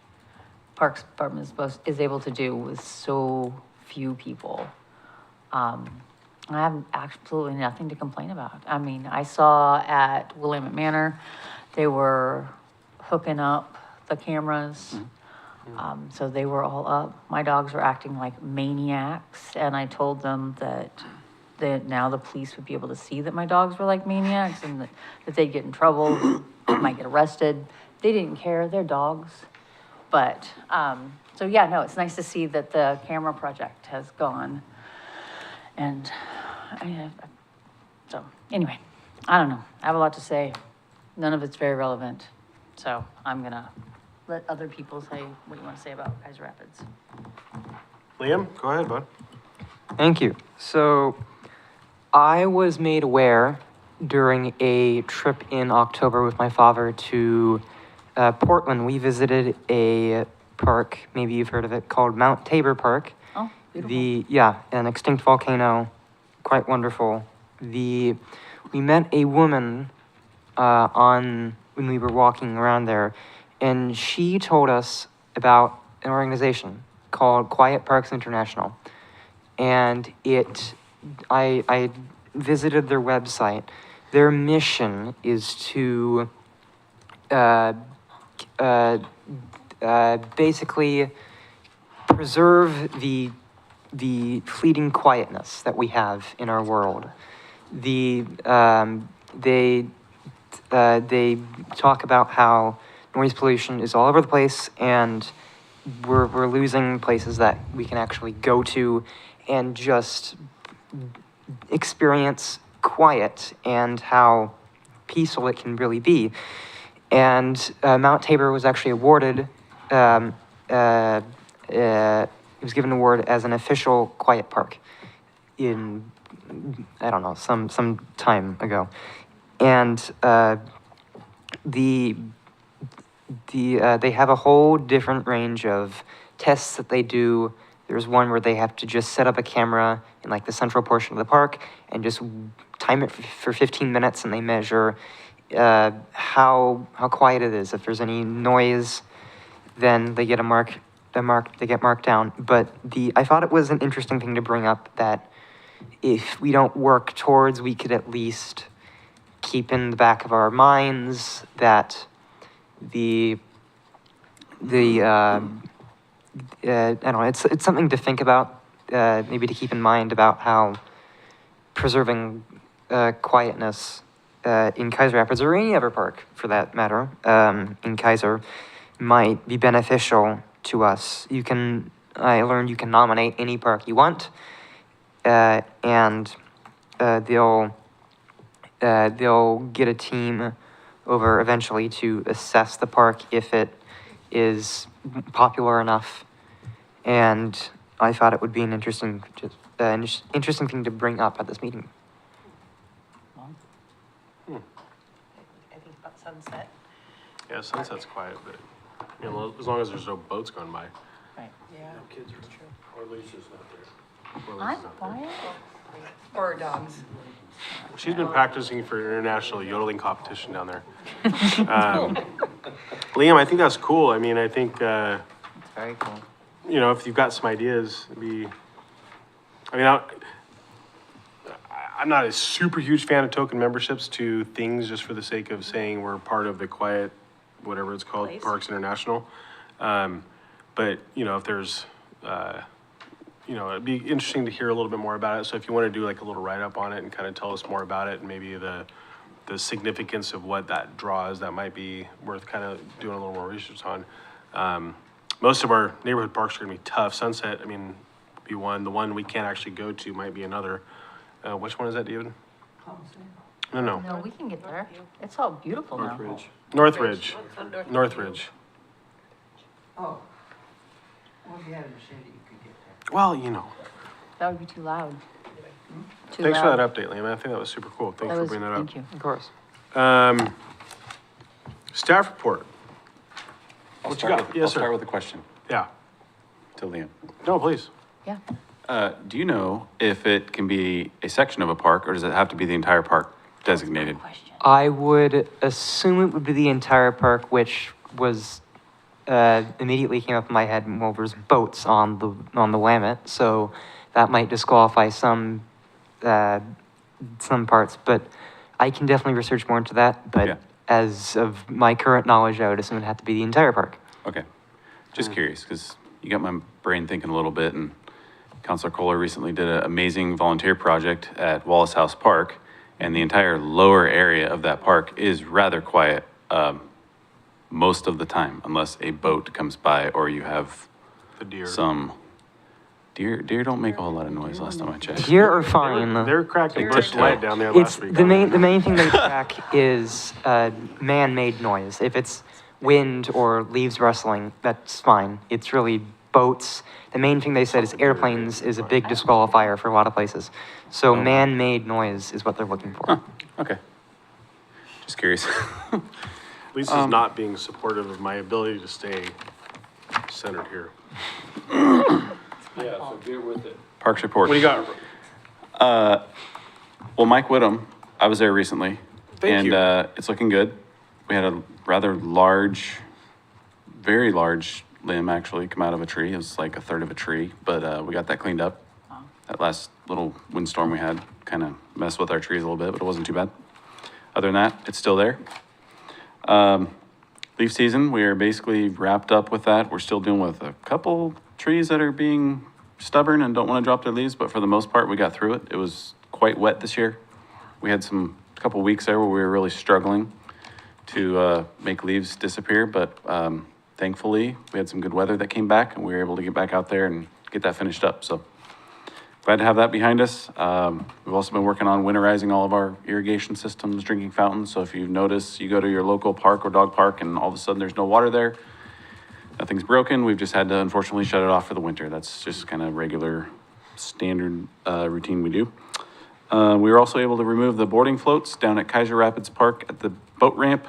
Parks Department is able to do with so few people. I have absolutely nothing to complain about. I mean, I saw at Willamette Manor, they were hooking up the cameras. So they were all up. My dogs were acting like maniacs, and I told them that now the police would be able to see that my dogs were like maniacs and that they'd get in trouble, might get arrested. They didn't care, they're dogs. But, so yeah, no, it's nice to see that the camera project has gone. And, so, anyway, I don't know. I have a lot to say. None of it's very relevant. So I'm gonna let other people say what you want to say about Kaiser Rapids. Liam, go ahead, bud. Thank you. So, I was made aware during a trip in October with my father to Portland. We visited a park, maybe you've heard of it, called Mount Tabor Park. Oh, beautiful. An extinct volcano, quite wonderful. We met a woman when we were walking around there, and she told us about an organization called Quiet Parks International. And I visited their website. Their mission is to basically preserve the fleeting quietness that we have in our world. They talk about how noise pollution is all over the place, and we're losing places that we can actually go to and just experience quiet and how peaceful it can really be. And Mount Tabor was actually awarded, it was given an award as an official quiet park in, I don't know, some time ago. And they have a whole different range of tests that they do. There's one where they have to just set up a camera in like the central portion of the park and just time it for 15 minutes, and they measure how quiet it is. If there's any noise, then they get they get marked down. But I thought it was an interesting thing to bring up that if we don't work towards, we could at least keep in the back of our minds that I don't know, it's something to think about, maybe to keep in mind about how preserving quietness in Kaiser Rapids, or any other park for that matter, in Kaiser, might be beneficial to us. I learned you can nominate any park you want, and they'll get a team over eventually to assess the park if it is popular enough. And I thought it would be an interesting thing to bring up at this meeting. I think about Sunset. Yeah, Sunset's quiet, but you know, as long as there's no boats going by. Right. Yeah. Kids are true. Or Lisa's not there. Or I'm Lisa's not there. quiet. Or dogs. She's been practicing for an international yodeling competition down there. Liam, I think that's cool. I mean, I think, It's very cool. you know, if you've got some ideas, I'm not a super huge fan of token memberships to things just for the sake of saying we're part of the quiet, whatever it's called, Place. Parks International. But, you know, if there's, you know, it'd be interesting to hear a little bit more about it. So if you want to do like a little write-up on it and kind of tell us more about it, and maybe the significance of what that draws, that might be worth kind of doing a little more research on. Most of our neighborhood parks are going to be tough. Sunset, I mean, be one. The one we can't actually go to might be another. Which one is that, David? No. No, we can get there. It's all beautiful now. Northridge. Northridge. Northridge. Oh. Well, if you had a machete, you could get there. Well, you know. That would be too loud. Too Thanks for loud. that update, Liam. I think that was super cool. Thanks for bringing that up. Thank you. Of course. Staff report. I'll What you start got? with- Yes, I'll sir. start with a question Yeah. to Liam. No, please. Yeah. Do you know if it can be a section of a park, or does it have to be the entire park designated? Question. I would assume it would be the entire park, which was immediately came up in my head. Well, there's boats on the Willamette, so that might disqualify some parts. But I can definitely research more into that. But Yeah. as of my current knowledge, I would assume it'd have to be the entire park. Okay, just curious, because you got my brain thinking a little bit, and Councilor Kohler recently did an amazing volunteer project at Wallace House Park, and the entire lower area of that park is rather quiet most of the time, unless a boat comes by or you have The deer. some deer. Deer don't make a whole lot of noise last time I checked. Deer are fine. They're cracking Big Bush tiptoe. Light down there It's last week. the main thing they track is man-made noise. If it's wind or leaves rustling, that's fine. It's really boats. The main thing they said is airplanes is a big disqualifier for a lot of places. So man-made noise is what they're looking for. Okay. Just curious. Lisa's not being supportive of my ability to stay centered here. Yeah, so get with it. Parks report. What do you got? Well, Mike Whittam, I was there recently. Thank you. And it's looking good. We had a rather large, very large limb actually come out of a tree. It was like a third of a tree, but we got that cleaned up. That last little windstorm we had kind of messed with our trees a little bit, but it wasn't too bad. Other than that, it's still there. Leaf season, we are basically wrapped up with that. We're still dealing with a couple trees that are being stubborn and don't want to drop their leaves, but for the most part, we got through it. It was quite wet this year. We had couple weeks there where we were really struggling to make leaves disappear, but thankfully, we had some good weather that came back and we were able to get back out there and get that finished up. So glad to have that behind us. We've also been working on winterizing all of our irrigation systems, drinking fountains. So if you notice, you go to your local park or dog park and all of a sudden there's no water there, nothing's broken. We've just had to unfortunately shut it off for the winter. That's just kind of regular standard routine we do. We were also able to remove the boarding floats down at Kaiser Rapids Park at the boat ramp.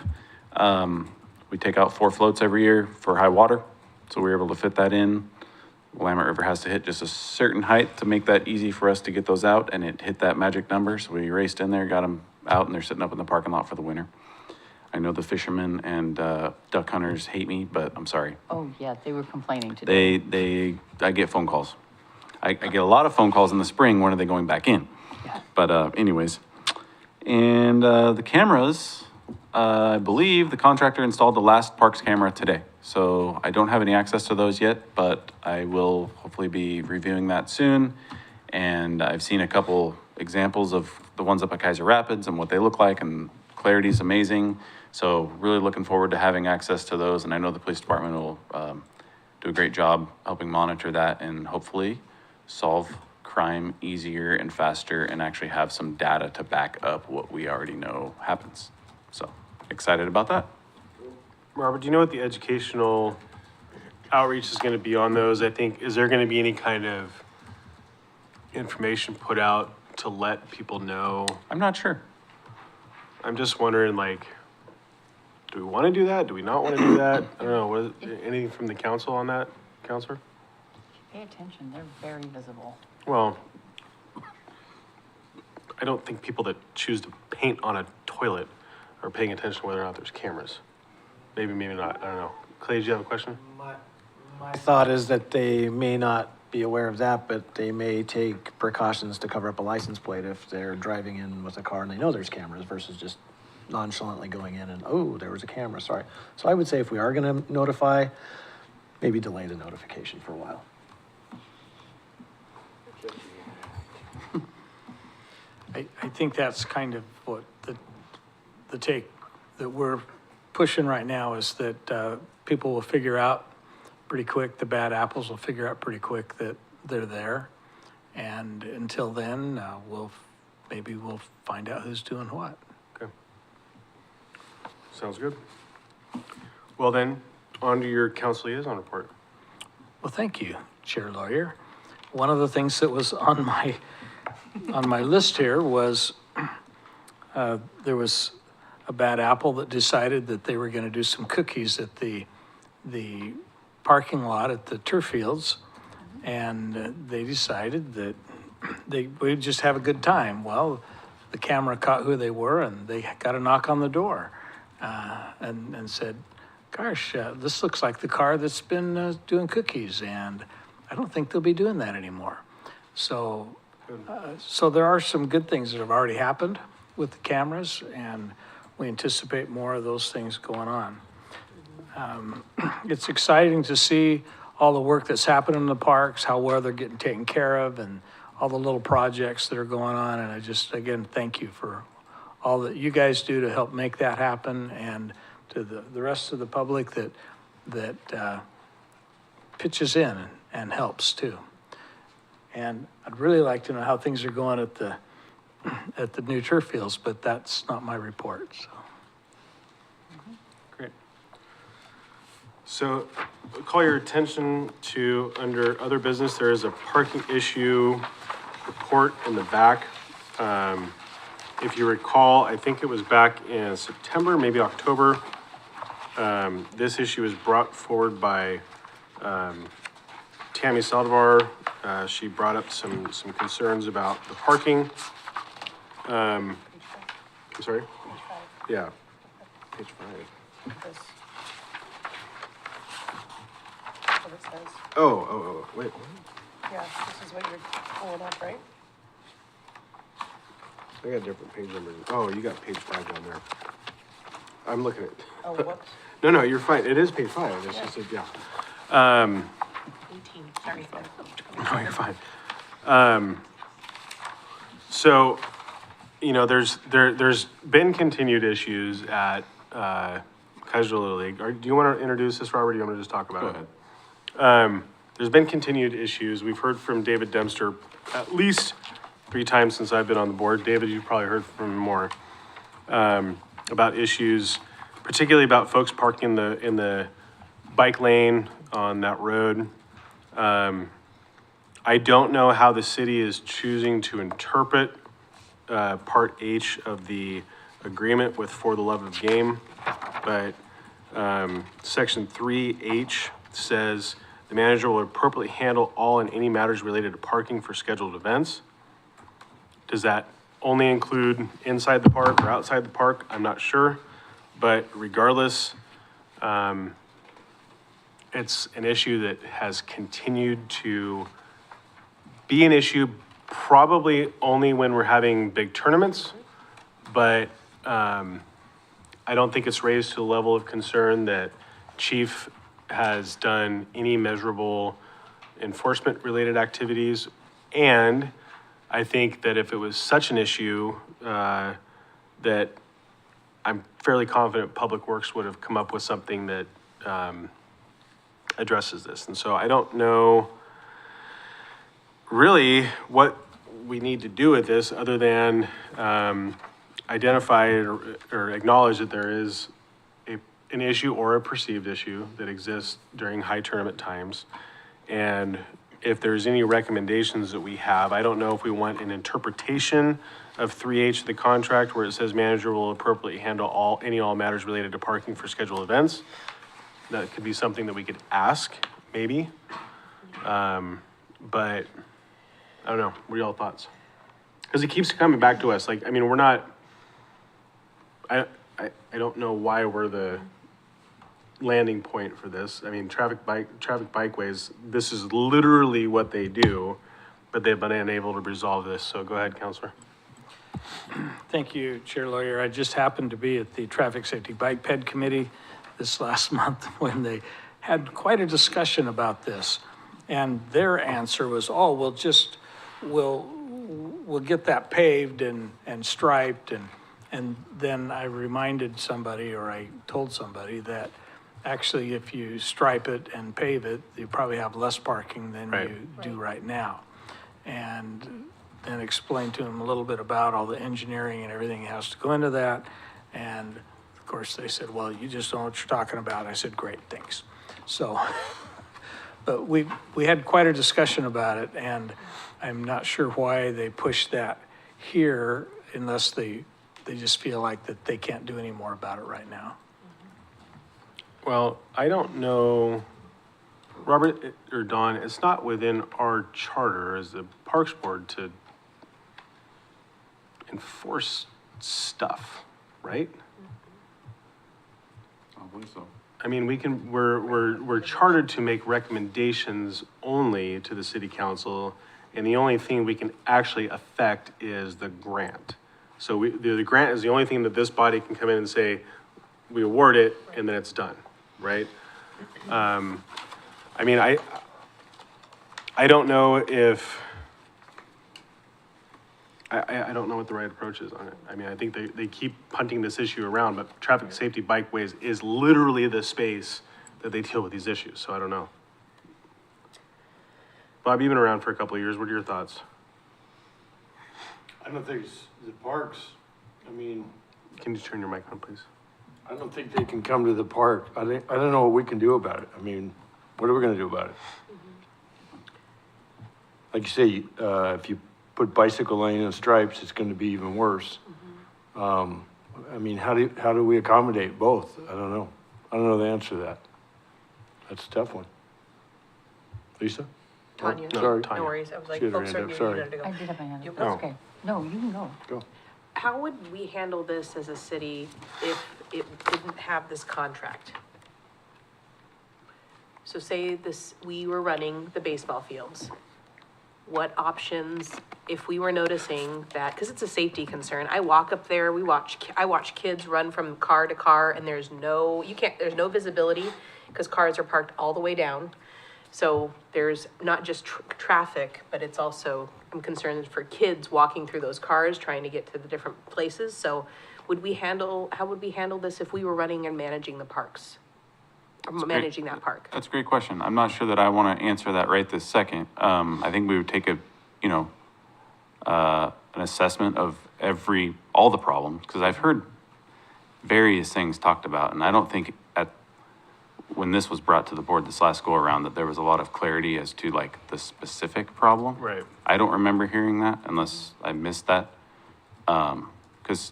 We take out 4 floats every year for high water. So we were able to fit that in. Willamette River has to hit just a certain height to make that easy for us to get those out, and it hit that magic number. So we raced in there, got them out, and they're sitting up in the parking lot for the winter. I know the fishermen and duck hunters hate me, but I'm sorry. Oh, yeah, they were complaining today. I get phone calls. I get a lot of phone calls in the spring. When are they going back in? But anyways, and the cameras, I believe the contractor installed the last parks camera today. So I don't have any access to those yet, but I will hopefully be reviewing that soon. And I've seen a couple examples of the ones up at Kaiser Rapids and what they look like, and clarity's amazing. So really looking forward to having access to those. And I know the police department will do a great job helping monitor that and hopefully solve crime easier and faster and actually have some data to back up what we already know happens. So excited about that. Robert, do you know what the educational outreach is going to be on those? I think, is there going to be any kind of information put out to let people know? I'm not sure. I'm just wondering, like, do we want to do that? Do we not want to do that? I don't know. Anything from the council on that, Counselor? Pay attention, they're very visible. Well, I don't think people that choose to paint on a toilet are paying attention to whether or not there's cameras. Maybe, maybe not. I don't know. Clay, do you have a question? My thought is that they may not be aware of that, but they may take precautions to cover up a license plate if they're driving in with a car and they know there's cameras versus just nonchalantly going in and, oh, there was a camera, sorry. So I would say if we are gonna notify, maybe delay the notification for a while. I think that's kind of what the take that we're pushing right now is that people will figure out pretty quick, the bad apples will figure out pretty quick that they're there. And until then, maybe we'll find out who's doing what. Okay. Sounds good. Well then, on to your council liaison report. Well, thank you, Chair Lawyer. One of the things that was on my list here was there was a bad apple that decided that they were going to do some cookies at the parking lot at the turf fields, and they decided that we'd just have a good time. Well, the camera caught who they were, and they got a knock on the door and said, gosh, this looks like the car that's been doing cookies, and I don't think they'll be doing that anymore. So there are some good things that have already happened with the cameras, and we anticipate more of those things going on. It's exciting to see all the work that's happening in the parks, how well they're getting taken care of, and all the little projects that are going on. And I just, again, thank you for all that you guys do to help make that happen, and to the rest of the public that pitches in and helps too. And I'd really like to know how things are going at the new turf fields, but that's not my report, so. Great. So call your attention to, under other business, there is a parking issue report in the back. If you recall, I think it was back in September, maybe October. This issue was brought forward by Tammy Saldivar. She brought up some concerns about the parking. I'm sorry? Yeah, page 5. That's what it says. Oh, wait. Yeah, this is what you're pulling up, right? I got different page numbers. Oh, you got page 5 down there. I'm looking at. Oh, whoops. No, you're fine. It is page 5. It's just, yeah. 18, sorry. No, you're fine. So, there's been continued issues at, Kaiser Little League. Do you want to introduce this, Robert? Or do you want to just talk about it? Go ahead. There's been continued issues. We've heard from David Dempster at least 3 times since I've been on the board. David, you've probably heard from him more, about issues, particularly about folks parking in the bike lane on that road. I don't know how the city is choosing to interpret Part H of the agreement with For the Love of Game, but Section 3H says the manager will appropriately handle all and any matters related to parking for scheduled events. Does that only include inside the park or outside the park? I'm not sure, but regardless, it's an issue that has continued to be an issue probably only when we're having big tournaments, but I don't think it's raised to the level of concern that Chief has done any measurable enforcement-related activities. And I think that if it was such an issue, that I'm fairly confident Public Works would have come up with something that addresses this. And so I don't know really what we need to do with this other than identify or acknowledge that there is an issue or a perceived issue that exists during high tournament times. And if there's any recommendations that we have, I don't know if we want an interpretation of 3H of the contract where it says manager will appropriately handle all matters related to parking for scheduled events. That could be something that we could ask, maybe. But I don't know, what are y'all thoughts? Because it keeps coming back to us, like, I mean, we're not, I don't know why we're the landing point for this. I mean, traffic bikeways, this is literally what they do, but they've been unable to resolve this. So go ahead, Counselor. Thank you, Chair Lawyer. I just happened to be at the Traffic Safety Bike Ped Committee this last month when they had quite a discussion about this. And their answer was, oh, we'll get that paved and striped. And then I reminded somebody, or I told somebody that actually if you stripe it and pave it, you probably have less parking than you do right now. And then explained to them a little bit about all the engineering and everything that has to go into that. And of course they said, well, you just don't know what you're talking about. I said, great, thanks. So, but we had quite a discussion about it, and I'm not sure why they pushed that here unless they just feel like that they can't do any more about it right now. Well, I don't know, Robert or Don, it's not within our charter as the Parks Board to enforce stuff, right? I believe so. I mean, we're chartered to make recommendations only to the city council, and the only thing we can actually affect is the grant. So the grant is the only thing that this body can come in and say, we award it, and then it's done, right? I mean, I don't know if, I don't know what the right approach is on it. I mean, I think they keep punting this issue around, but traffic safety bikeways is literally the space that they deal with these issues, so I don't know. Bob, you've been around for a couple of years. What are your thoughts? I don't think it's the parks, I mean, Can you turn your mic on, please? I don't think they can come to the park. I don't know what we can do about it. I mean, what are we gonna do about it? Like you say, if you put bicycle lane and stripes, it's gonna be even worse. I mean, how do we accommodate both? I don't know. I don't know the answer to that. That's a tough one. Lisa? Tanya, Oh, sorry. no worries. I was like, She had her folks hand are up, you sorry. wanted to go. I did have my hand up. Oh. That's okay. No, you can go. Go. How would we handle this as a city if it didn't have this contract? So say this, we were running the baseball fields. What options, if we were noticing that, because it's a safety concern, I walk up there, I watch kids run from car to car and there's no visibility because cars are parked all the way down. So there's not just traffic, but it's also, I'm concerned for kids walking through those cars, trying to get to the different places. So how would we handle this if we were running and managing the parks? Or managing that park? That's a great question. I'm not sure that I want to answer that right this second. I think we would take an assessment of all the problems, because I've heard various things talked about, and I don't think when this was brought to the board this last go around that there was a lot of clarity as to like the specific problem. Right. I don't remember hearing that unless I missed that. Because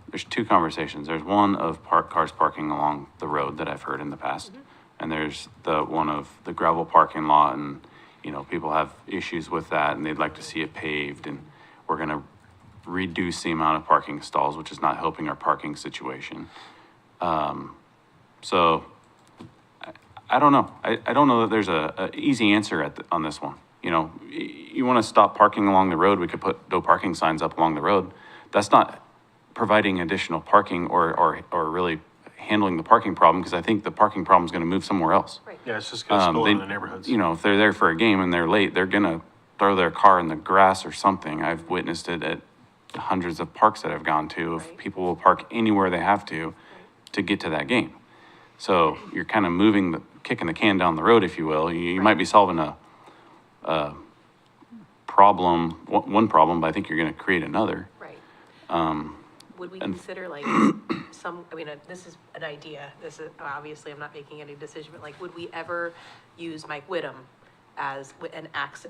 there's two conversations. There's one of cars parking along the road that I've heard in the past. And there's the one of the gravel parking lot, and, people have issues with that and they'd like to see it paved, and we're gonna reduce the amount of parking stalls, which is not helping our parking situation. So I don't know. I don't know that there's a easy answer on this one. You want to stop parking along the road, we could put no parking signs up along the road. That's not providing additional parking or really handling the parking problem, because I think the parking problem is going to move somewhere else. Right. Yeah, it's just gonna spill in the neighborhoods. If they're there for a game and they're late, they're going to throw their car in the grass or something. I've witnessed it at hundreds of parks that I've gone to. If people will park anywhere they have to get to that game. So you're kind of kicking the can down the road, if you will. You might be solving a problem, one problem, but I think you're going to create another. Right. Um, Would we and- consider this is an idea, obviously I'm not making any decision, but would we ever use Mike Whittam as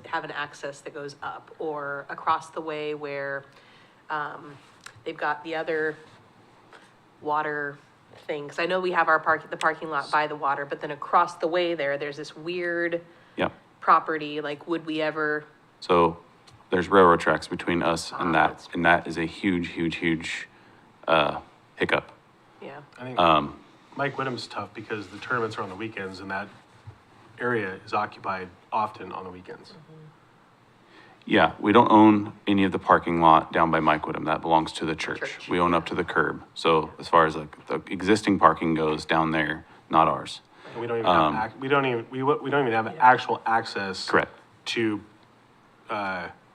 have an access that goes up, or across the way where, they've got the other water thing? 'Cause I know we have the parking lot by the water, but then across the way there's this weird Yeah. property, would we ever? So there's railroad tracks between us and that, and that is a huge hiccup. Yeah. I think Mike Whittam's tough because the tournaments are on the weekends and that area is occupied often on the weekends. Yeah, we don't own any of the parking lot down by Mike Whittam. That belongs to the church. We own up to the curb. So as far as the existing parking goes down there, not ours. And we don't even have, we don't even have actual access. Correct. To,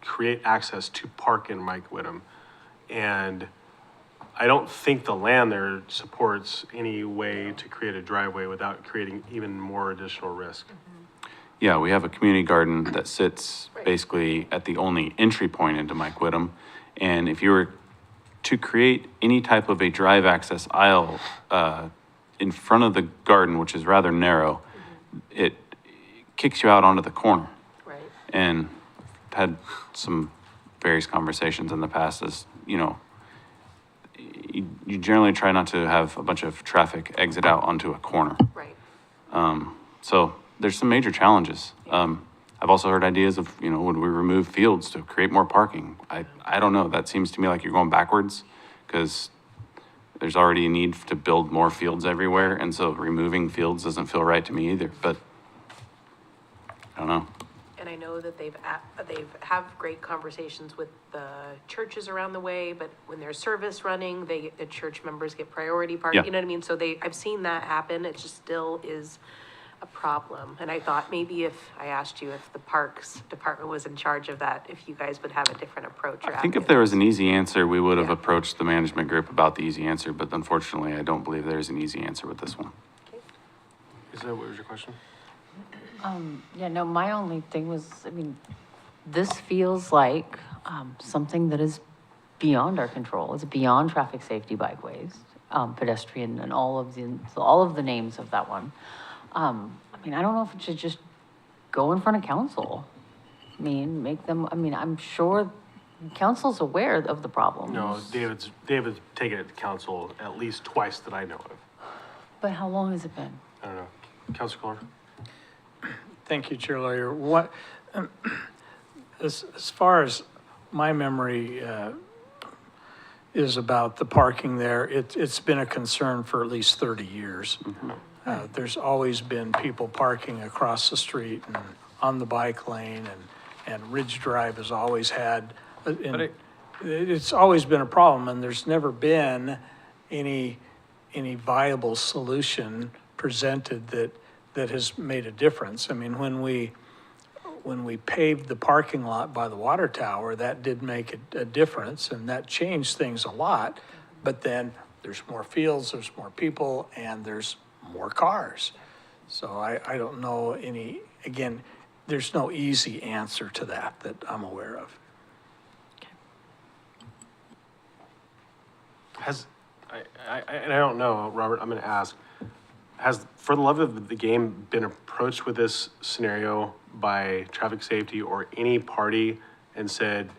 create access to park in Mike Whittam. And I don't think the land there supports any way to create a driveway without creating even more additional risk. Yeah, we have a community garden that sits basically at the only entry point into Mike Whittam. And if you were to create any type of a drive access aisle in front of the garden, which is rather narrow, it kicks you out onto the corner. Right. And had some various conversations in the past as, you generally try not to have a bunch of traffic exit out onto a corner. Right. So there's some major challenges. I've also heard ideas of, would we remove fields to create more parking? I don't know. That seems to me like you're going backwards, because there's already a need to build more fields everywhere. And so removing fields doesn't feel right to me either, but I don't know. And I know that they've have great conversations with the churches around the way, but when there's service running, the church members get priority parking, Yeah. you know what I mean? So I've seen that happen, it just still is a problem. And I thought maybe if I asked you if the Parks Department was in charge of that, if you guys would have a different approach or I think if there was an easy answer, we would have approached the management group about the easy answer, but unfortunately, I don't believe there's an easy answer with this one. Is that, what was your question? Yeah, no, my only thing was, this feels like, something that is beyond our control. It's beyond traffic safety bikeways. pedestrian and all of the names of that one. I mean, I don't know if it should just go in front of council. I mean, make them, I mean, I'm sure council's aware of the problem. No, David's taken it to council at least twice that I know of. But how long has it been? I don't know. Councilor Kohler? Thank you, Chair Lawyer. What, as far as my memory is about the parking there, it's been a concern for at least 30 years. There's always been people parking across the street and on the bike lane, and Ridge Drive has always had, it's always been a problem, and there's never been any viable solution presented that has made a difference. I mean, when we paved the parking lot by the water tower, that did make a difference, and that changed things a lot. But then there's more fields, there's more people, and there's more cars. So I don't know again, there's no easy answer to that I'm aware of. And I don't know, Robert, I'm gonna ask, has, for the love of the game, been approached with this scenario by traffic safety or any party and said,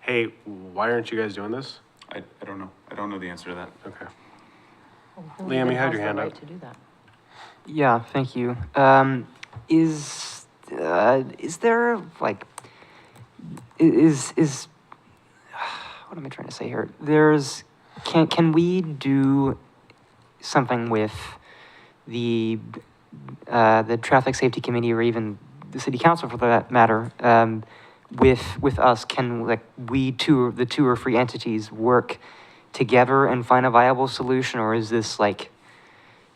hey, why aren't you guys doing this? I don't know. I don't know the answer to that. Okay. Who Liam, even you had has your the hand right up. to do that? Yeah, thank you. Is there like, is what am I trying to say here? Can we do something with the traffic safety committee, or even the city council for that matter, with us? Can the two or three entities work together and find a viable solution, or is this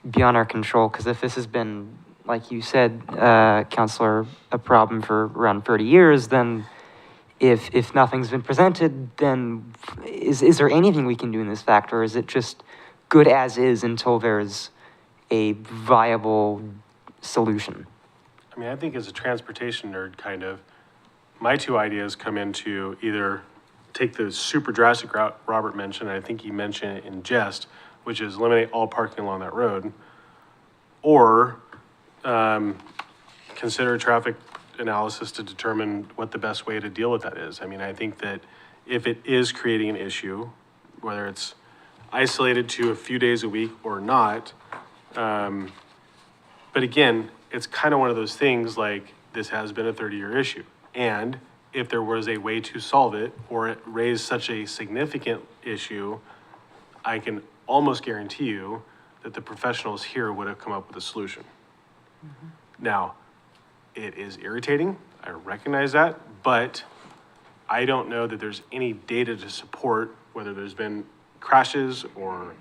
beyond our control? Because if this has been, like you said, Counselor, a problem for around 30 years, then if nothing's been presented, then is there anything we can do in this fact, or is it just good as is until there's a viable solution? I mean, I think as a transportation nerd, kind of, my two ideas come into either take the super drastic route Robert mentioned, and I think he mentioned it in jest, which is eliminate all parking along that road, or consider traffic analysis to determine what the best way to deal with that is. I mean, I think that if it is creating an issue, whether it's isolated to a few days a week or not, but again, it's kind of one of those things like this has been a 30-year issue. And if there was a way to solve it, or it raised such a significant issue, I can almost guarantee you that the professionals here would have come up with a solution. Now, it is irritating, I recognize that, but I don't know that there's any data to support whether there's been crashes or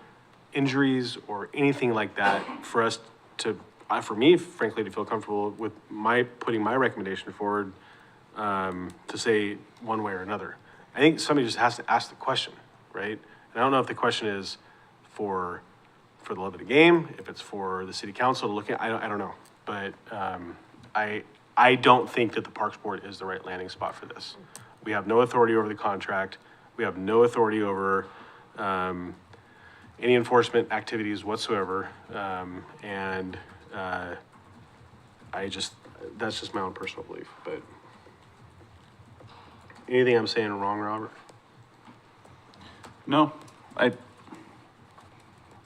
injuries or anything like that for us to, for me, frankly, to feel comfortable with putting my recommendation forward to say one way or another. I think somebody just has to ask the question, right? And I don't know if the question is for the love of the game, if it's for the city council to look at, I don't know. But I don't think that the Parks Board is the right landing spot for this. We have no authority over the contract. We have no authority over any enforcement activities whatsoever. That's just my own personal belief, but anything I'm saying wrong, Robert? No,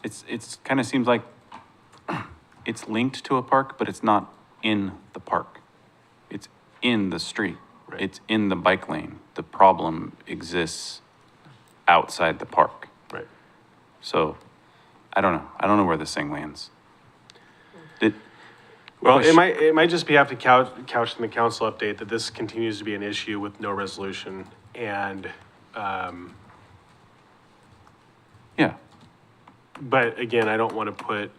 it's kind of seems like it's linked to a park, but it's not in the park. It's in the street. Right. It's in the bike lane. The problem exists outside the park. Right. So, I don't know. I don't know where this thing lands. Well, it might just be have to couch in the council update that this continues to be an issue with no resolution, and Yeah. but again, I don't want to put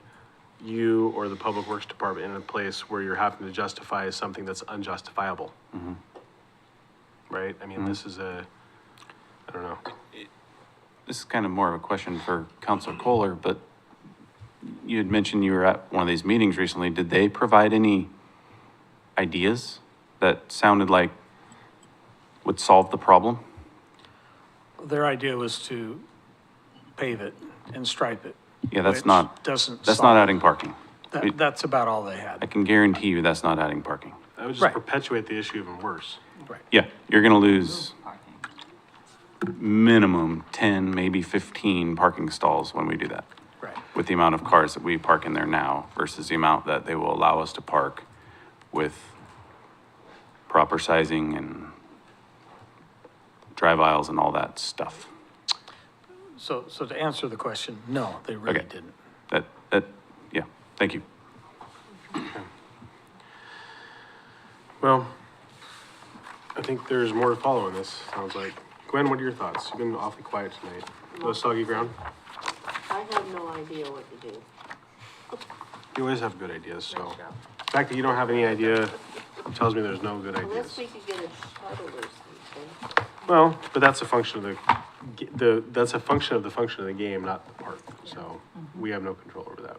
you or the Public Works Department in a place where you're having to justify something that's unjustifiable. Right? I mean, this is I don't know. This is kind of more of a question for Councilor Kohler, but you had mentioned you were at one of these meetings recently. Did they provide any ideas that sounded like would solve the problem? Their idea was to pave it and stripe it. Yeah, that's which not, Doesn't that's solve- not adding parking. That's about all they I had. can guarantee you that's not adding parking. That would just Right. perpetuate the issue even worse. Yeah, you're gonna lose minimum 10, maybe 15 parking stalls when we do that. Right. With the amount of cars that we park in there now versus the amount that they will allow us to park with proper sizing and drive aisles and all that stuff. So to answer the question, no, they really Okay. didn't. Yeah, thank you. Well, I think there's more to follow in this, sounds like. Gwen, what are your thoughts? You've been awfully quiet tonight. No soggy ground? I have no idea what to do. You always have good ideas, so. The fact that you don't have any idea tells me there's no good Unless ideas. we could get a shuttle or something. Well, but that's a function of that's a function of the function of the game, not the park, so we have no control over that.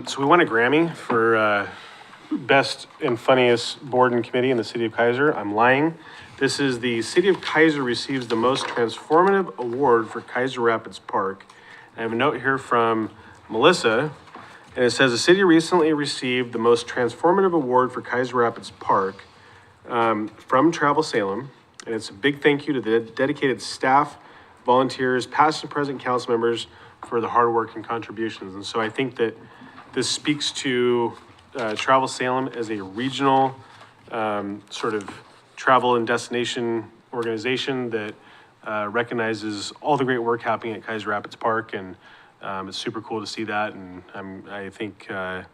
So we won a Grammy for, best and funniest board and committee in the city of Kaiser. I'm lying. This is the city of Kaiser receives the most transformative award for Kaiser Rapids Park. I have a note here from Melissa, and it says the city recently received the most transformative award for Kaiser Rapids Park from Travel Salem. And it's a big thank you to the dedicated staff, volunteers, past and present council members for the hard work and contributions. And so I think that this speaks to Travel Salem as a regional sort of travel and destination organization that recognizes all the great work happening at Kaiser Rapids Park. And it's super cool to see that. And I think there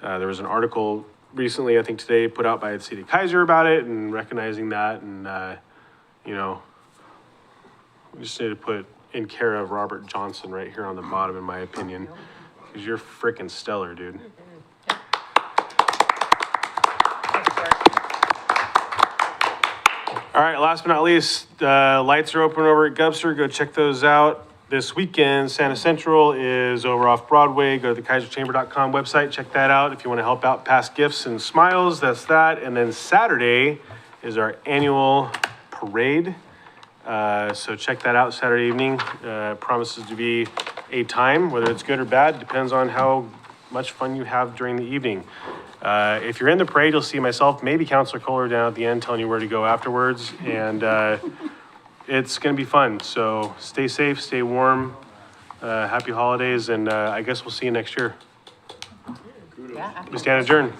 was an article recently, I think today, put out by the city of Kaiser about it and recognizing that. And, you know, we just need to put in care of Robert Johnson right here on the bottom, in my opinion, because you're freaking stellar, dude. All right, last but not least, lights are open over at Gubster. Go check those out. This weekend, Santa Central is over off Broadway. Go to the kaiserchamber.com website, check that out. If you want to help out Past Gifts and Smiles, that's that. And then Saturday is our annual parade. So check that out Saturday evening. Promises to be a time, whether it's good or bad, depends on how much fun you have during the evening. If you're in the parade, you'll see myself, maybe Counselor Kohler down at the end telling you where to go afterwards. And it's going to be fun. So stay safe, stay warm, happy holidays, and I guess we'll see you next year. Yeah, We stand adjourned.